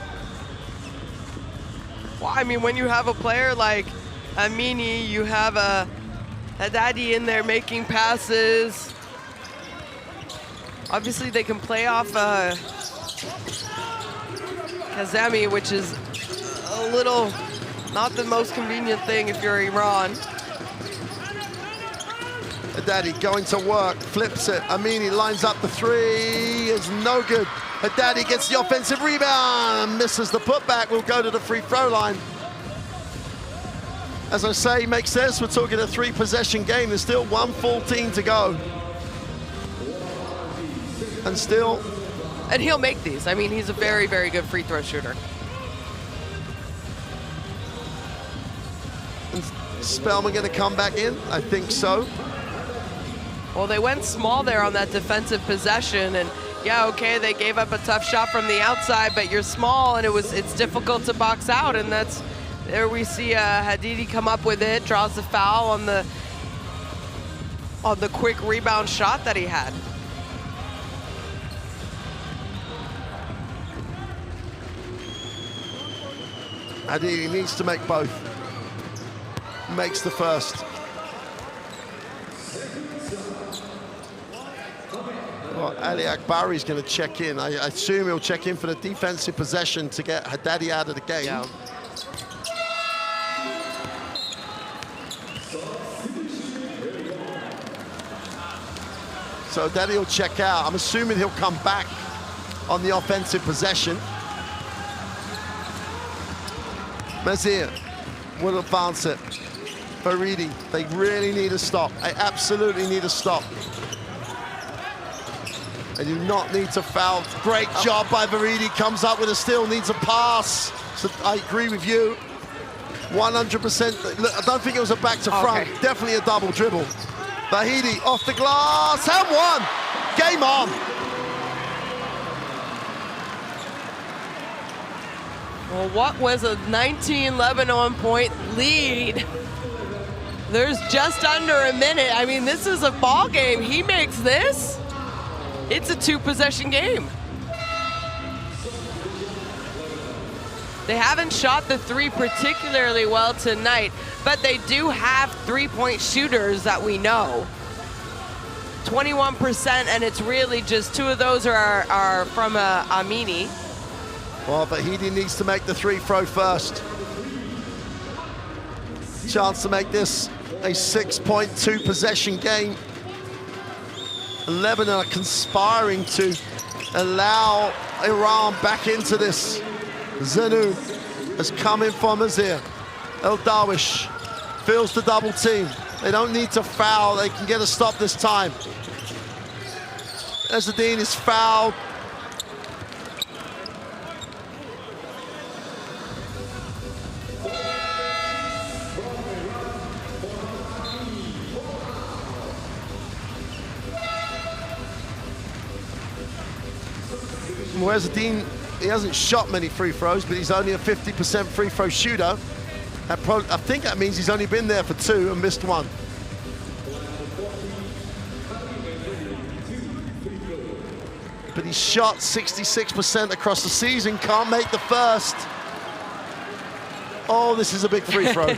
Well, I mean, when you have a player like Amini, you have a Haddadi in there making passes. Obviously, they can play off Kazemi, which is a little not the most convenient thing if you're Iran. Haddadi going to work, flips it. Amini lines up the 3, is no good. Haddadi gets the offensive rebound and misses the putback. Will go to the free throw line. As I say, makes sense. We're talking a 3-possession game. There's still 1:14 to go. And still. And he'll make these. I mean, he's a very, very good free throw shooter. And Spellman going to come back in? I think so. Well, they went small there on that defensive possession, and yeah, okay, they gave up a tough shot from the outside, but you're small, and it's difficult to box out, and that's there we see Hadidi come up with it, draws the foul on the quick rebound shot that he had. Hadidi needs to make both. Makes the first. Well, Ali Akbari's going to check in. I assume he'll check in for the defensive possession to get Haddadi out of the game. Yeah. So Haddadi will check out. I'm assuming he'll come back on the offensive possession. Mazir will advance it. Faridi, they really need a stop. They absolutely need a stop. They do not need to foul. Great job by Faridi. Comes up with a steal, needs a pass. So I agree with you. 100%. Look, I don't think it was a back to front. Okay. Definitely a double dribble. Vahidi off the glass and 1. Game on. Well, what was a 19 Lebanon point lead? There's just under a minute. I mean, this is a ball game. He makes this. It's a 2-possession game. They haven't shot the 3 particularly well tonight, but they do have 3-point shooters that we know. 21%, and it's really just 2 of those are from Amini. Well, but Vahidi needs to make the 3 throw first. Chance to make this a 6.2 possession game. Lebanon are conspiring to allow Iran back into this. Zanu has come in for Mazir. El Darwish feels the double team. They don't need to foul. They can get a stop this time. Ezzedine is fouled. Ezzedine, he hasn't shot many free throws, but he's only a 50% free throw shooter. I think that means he's only been there for 2 and missed 1. But he shot 66% across the season, can't make the first. Oh, this is a big free throw.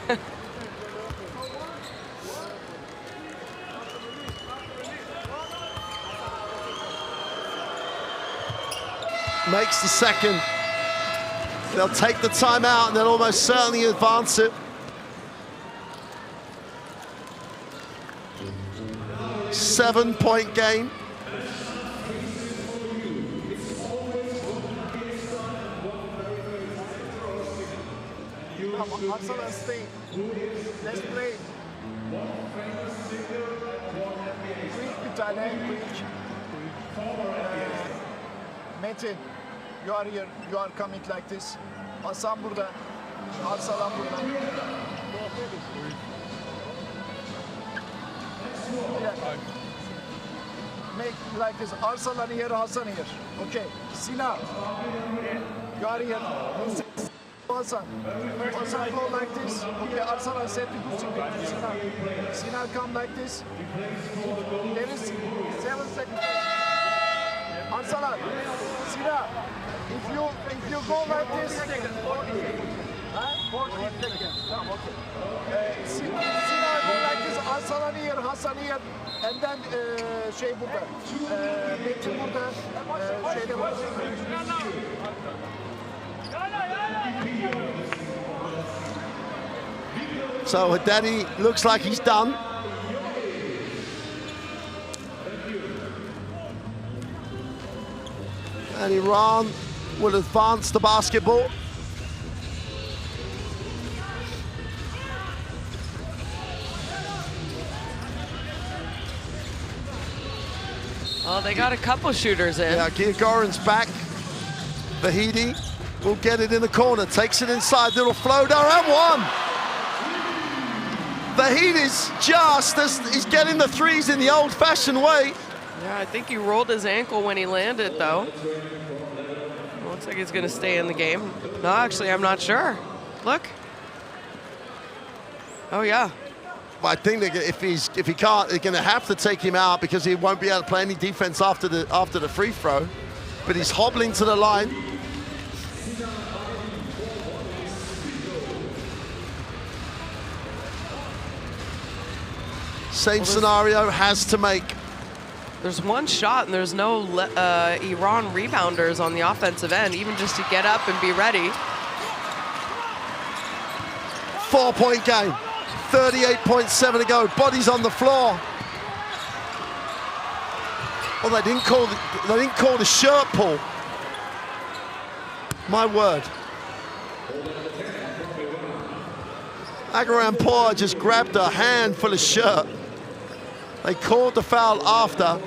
Makes the second. They'll take the timeout and they'll almost certainly advance it. Seven-point game. Arsenal stay. Let's play. Quick bir tane, quick. Metin, you are here, you are coming like this. Hasan burada, Arsalan burada. Yeah. Make like this, Arsalan here, Hasan here. Okay, Sina, you are here. Hasan, Hasan go like this. Okay, Arsalan set to do something. Sina come like this. There is 7 seconds. Arsalan, Sina, if you go like this, 40 seconds. 40 seconds. Okay. Sina go like this, Arsalan here, Hasan here, and then şey burada, Metin burada, şeyde burada. So Haddadi looks like he's done. And Iran will advance the basketball. Well, they got a couple shooters in. Yeah, Giagorin's back. Vahidi will get it in the corner, takes it inside, little floater, and one. Vahidi's just as he's getting the threes in the old-fashioned way. Yeah, I think he rolled his ankle when he landed, though. Looks like he's going to stay in the game. No, actually, I'm not sure. Look. Oh, yeah. I think that if he can't, they're going to have to take him out because he won't be able to play any defense after the free throw. But he's hobbling to the line. Same scenario, has to make. There's one shot and there's no Iran rebounders on the offensive end, even just to get up and be ready. 4-point game, 38.7 to go. Bodies on the floor. Oh, they didn't call the shirt pull. My word. Agarampour just grabbed a handful of shirt. They called the foul after.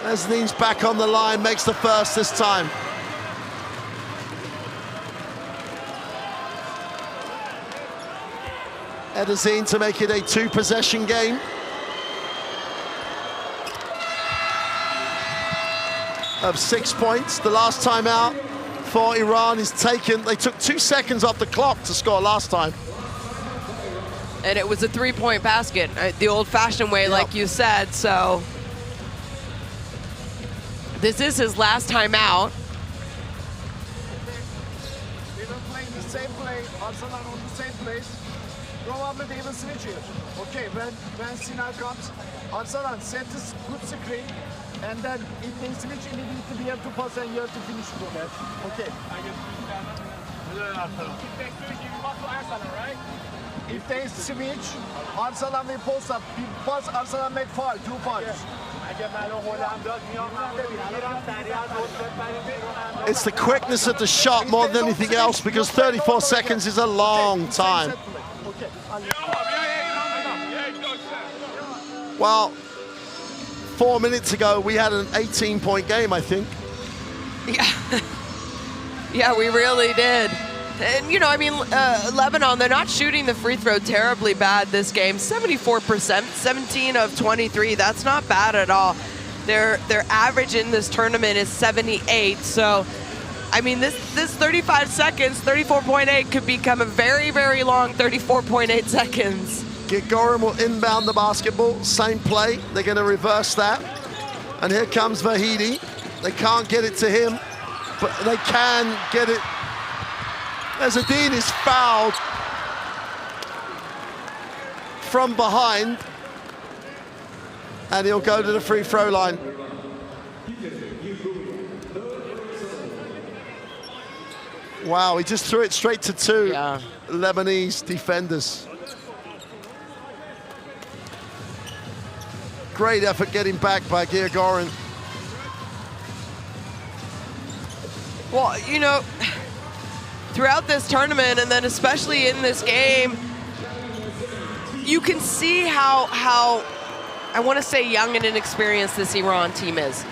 Ezzedine's back on the line, makes the first this time. Ezzedine to make it a 2-possession game. Of 6 points. The last time out for Iran is taken. They took 2 seconds off the clock to score last time. And it was a 3-point basket, the old-fashioned way, like you said, so. This is his last time out. They will play the same play, Arsalan on the same place. Probably they will switch here. Okay, when Sinan comes, Arsalan set this good screen, and then if they switch, you need to be able to pass and you have to finish from that. Okay. If they switch, Arsalan will post up. Pass, Arsalan make foul, 2 fouls. It's the quickness of the shot more than anything else, because 34 seconds is a long time. Well, 4 minutes ago, we had an 18-point game, I think. Yeah. Yeah, we really did. And, you know, I mean, Lebanon, they're not shooting the free throw terribly bad this game. 74%, 17 of 23. That's not bad at all. Their average in this tournament is 78. So, I mean, this 35 seconds, 34.8 could become a very, very long 34.8 seconds. Gigorin will inbound the basketball. Same play. They're going to reverse that. And here comes Vahidi. They can't get it to him, but they can get it. Ezzedine is fouled from behind, and he'll go to the free throw line. Wow, he just threw it straight to two Lebanese defenders. Great effort getting back by Gigorin. Well, you know, throughout this tournament, and then especially in this game, you can see how I want to say young and inexperienced this Iran team is.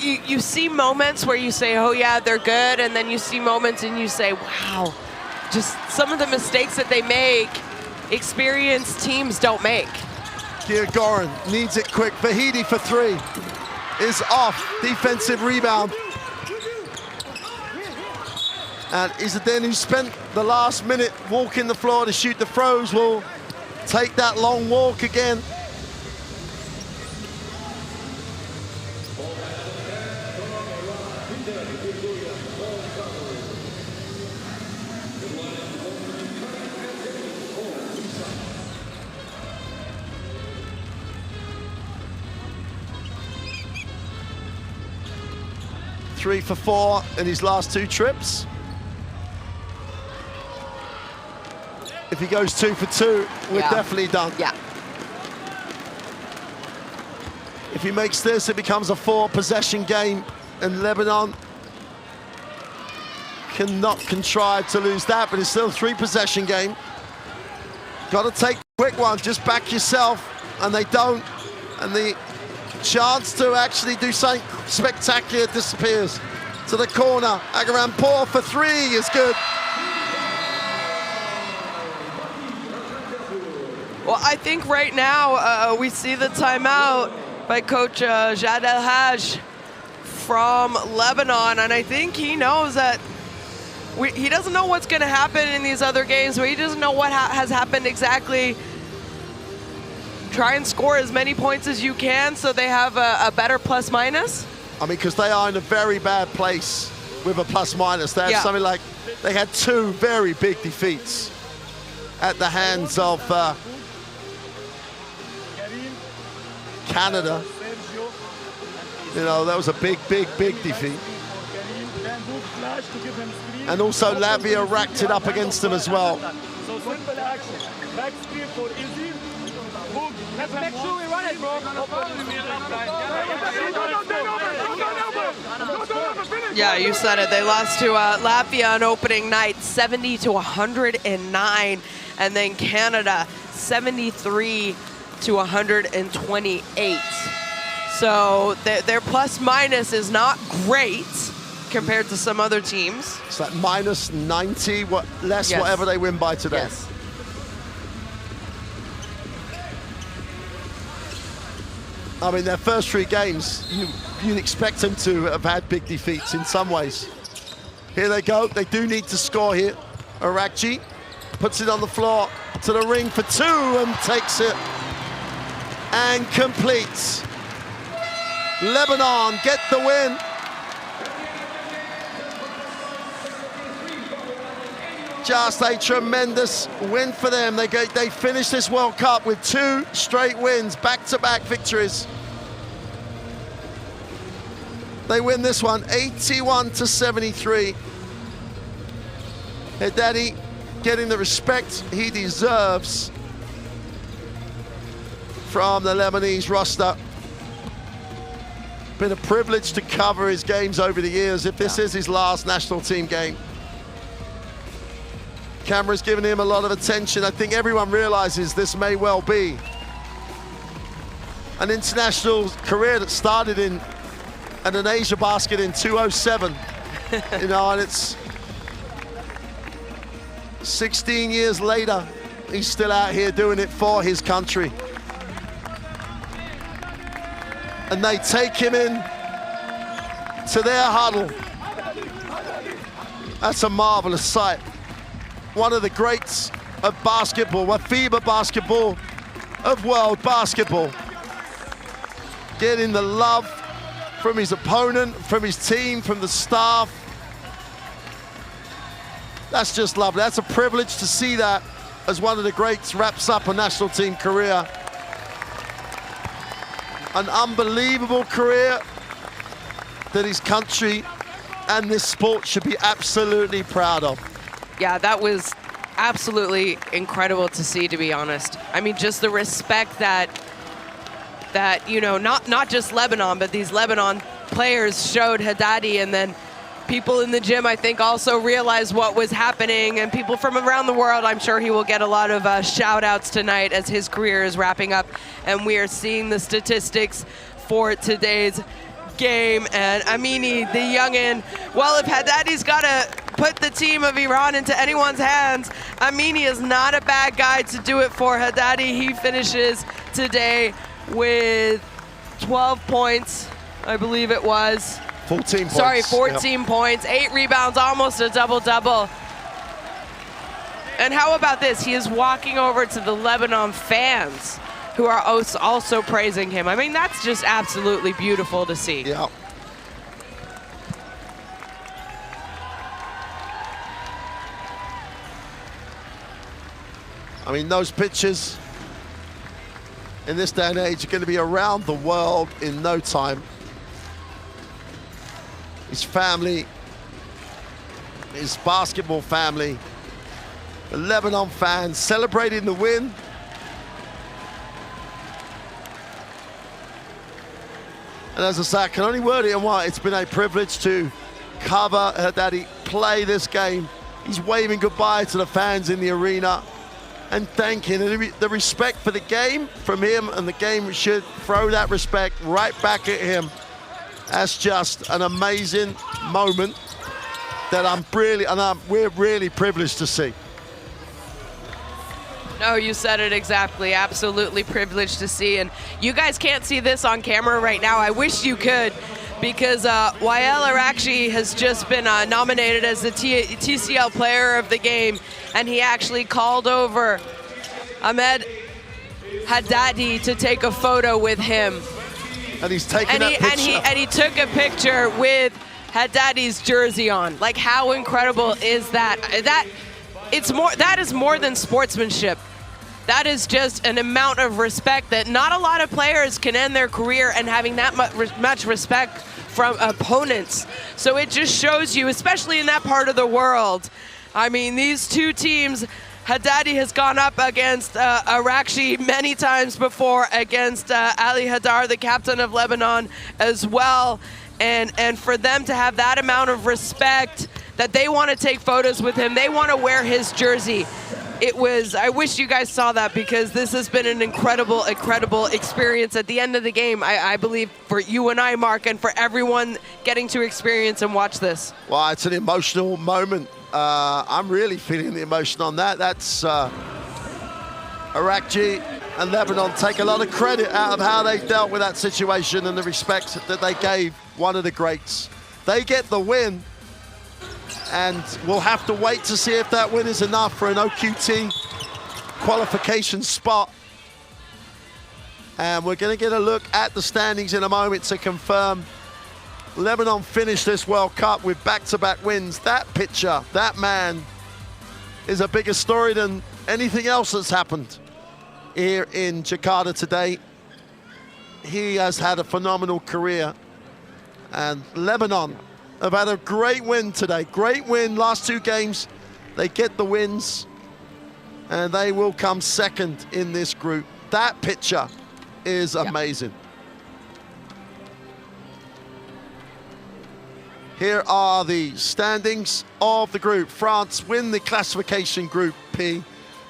You see moments where you say, oh yeah, they're good, and then you see moments and you say, wow, just some of the mistakes that they make, experienced teams don't make. Gigorin needs it quick. Vahidi for three is off. Defensive rebound. And Ezzedine, who spent the last minute walking the floor to shoot the throws, will take that long walk again. Three for four in his last two trips. If he goes 2 for 2, we're definitely done. Yeah. If he makes this, it becomes a 4-possession game, and Lebanon cannot contrive to lose that, but it's still a 3-possession game. Got to take a quick one, just back yourself, and they don't. And the chance to actually do something spectacular disappears. To the corner, Agarampour for three is good. Well, I think right now we see the timeout by Coach Jad El Haj from Lebanon, and I think he knows that he doesn't know what's going to happen in these other games, but he doesn't know what has happened exactly. Try and score as many points as you can so they have a better plus-minus. I mean, because they are in a very bad place with a plus-minus. They have something like, they had 2 very big defeats at the hands of Canada. You know, that was a big, big, big defeat. And also Latvia racked it up against them as well. So simple action. Back screen for easy. Let's make sure we run it, bro. Yeah, you said it. They lost to Latvia on opening night, 70 to 109, and then Canada, 73 to 128. So their plus minus is not great compared to some other teams. It's like minus 90, less whatever they win by today. Yes. I mean, their first 3 games, you'd expect them to have had big defeats in some ways. Here they go. They do need to score here. Arakji puts it on the floor to the ring for 2 and takes it and completes. Lebanon get the win. Just a tremendous win for them. They finished this World Cup with 2 straight wins, back-to-back victories. They win this one, 81 to 73. Haddadi getting the respect he deserves from the Lebanese roster. Been a privilege to cover his games over the years. If this is his last national team game, camera's giving him a lot of attention. I think everyone realizes this may well be an international career that started in an Asia basket in 2007. You know, and it's 16 years later, he's still out here doing it for his country. And they take him in to their huddle. That's a marvelous sight. One of the greats of basketball, of FIBA basketball, of world basketball. Getting the love from his opponent, from his team, from the staff. That's just lovely. That's a privilege to see that as one of the greats wraps up a national team career. An unbelievable career that his country and this sport should be absolutely proud of. Yeah, that was absolutely incredible to see, to be honest. I mean, just the respect that you know, not just Lebanon, but these Lebanon players showed Haddadi, and then people in the gym, I think, also realized what was happening, and people from around the world, I'm sure he will get a lot of shout-outs tonight as his career is wrapping up, and we are seeing the statistics for today's game. And Amini, the youngin', well, if Haddadi's got to put the team of Iran into anyone's hands, Amini is not a bad guy to do it for. Haddadi, he finishes today with 12 points, I believe it was. 14 points. Sorry, 14 points, 8 rebounds, almost a double-double. And how about this? He is walking over to the Lebanon fans who are also praising him. I mean, that's just absolutely beautiful to see. Yeah. I mean, those pictures in this day and age are going to be around the world in no time. His family, his basketball family, the Lebanon fans celebrating the win. And as I say, I can only word it in one. It's been a privilege to cover Haddadi, play this game. He's waving goodbye to the fans in the arena and thanking the respect for the game from him, and the game should throw that respect right back at him. That's just an amazing moment that we're really privileged to see. No, you said it exactly. Absolutely privileged to see. And you guys can't see this on camera right now. I wish you could, because Wael Arakchi has just been nominated as the TCL Player of the Game, and he actually called over Ahmed Haddadi to take a photo with him. And he's taking that picture. And he took a picture with Haddadi's jersey on. Like, how incredible is that? That is more than sportsmanship. That is just an amount of respect that not a lot of players can end their career and having that much respect from opponents. So it just shows you, especially in that part of the world. I mean, these two teams, Haddadi has gone up against Arakchi many times before, against Ali Haddar, the captain of Lebanon, as well. And for them to have that amount of respect, that they want to take photos with him, they want to wear his jersey. I wish you guys saw that, because this has been an incredible, incredible experience at the end of the game, I believe, for you and I, Mark, and for everyone getting to experience and watch this. Well, it's an emotional moment. I'm really feeling the emotion on that. That's Arakchi and Lebanon take a lot of credit out of how they dealt with that situation and the respect that they gave one of the greats. They get the win, and we'll have to wait to see if that win is enough for an OQT qualification spot. And we're going to get a look at the standings in a moment to confirm Lebanon finished this World Cup with back-to-back wins. That picture, that man, is a bigger story than anything else that's happened here in Jakarta today. He has had a phenomenal career, and Lebanon have had a great win today. Great win, last two games, they get the wins, and they will come second in this group. That picture is amazing. Here are the standings of the group. France win the classification Group P.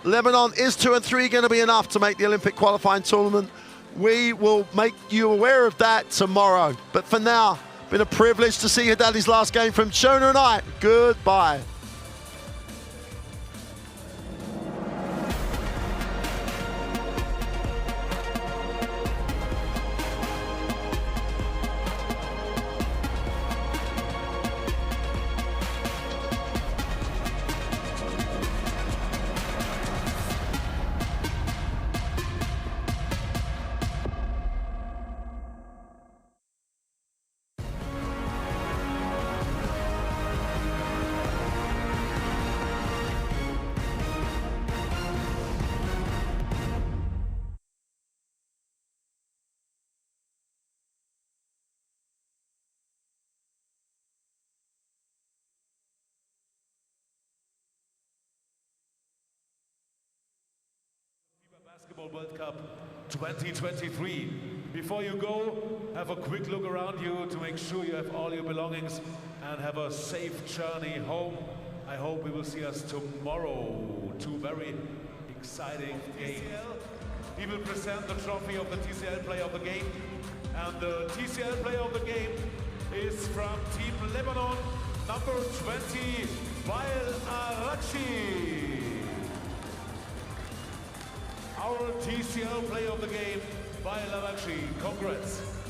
Lebanon, is 2 and 3 going to be enough to make the Olympic qualifying tournament? We will make you aware of that tomorrow. But for now, been a privilege to see Haddadi's last game from Shona and I. Goodbye. Basketball World Cup 2023. Before you go, have a quick look around you to make sure you have all your belongings and have a safe journey home. I hope we will see us tomorrow. 2 very exciting games. We will present the trophy of the TCL Player of the Game. And the TCL Player of the Game is from Team Lebanon, number 20, Wael Arakchi. Our TCL Player of the Game, Wael Arakchi. Congrats.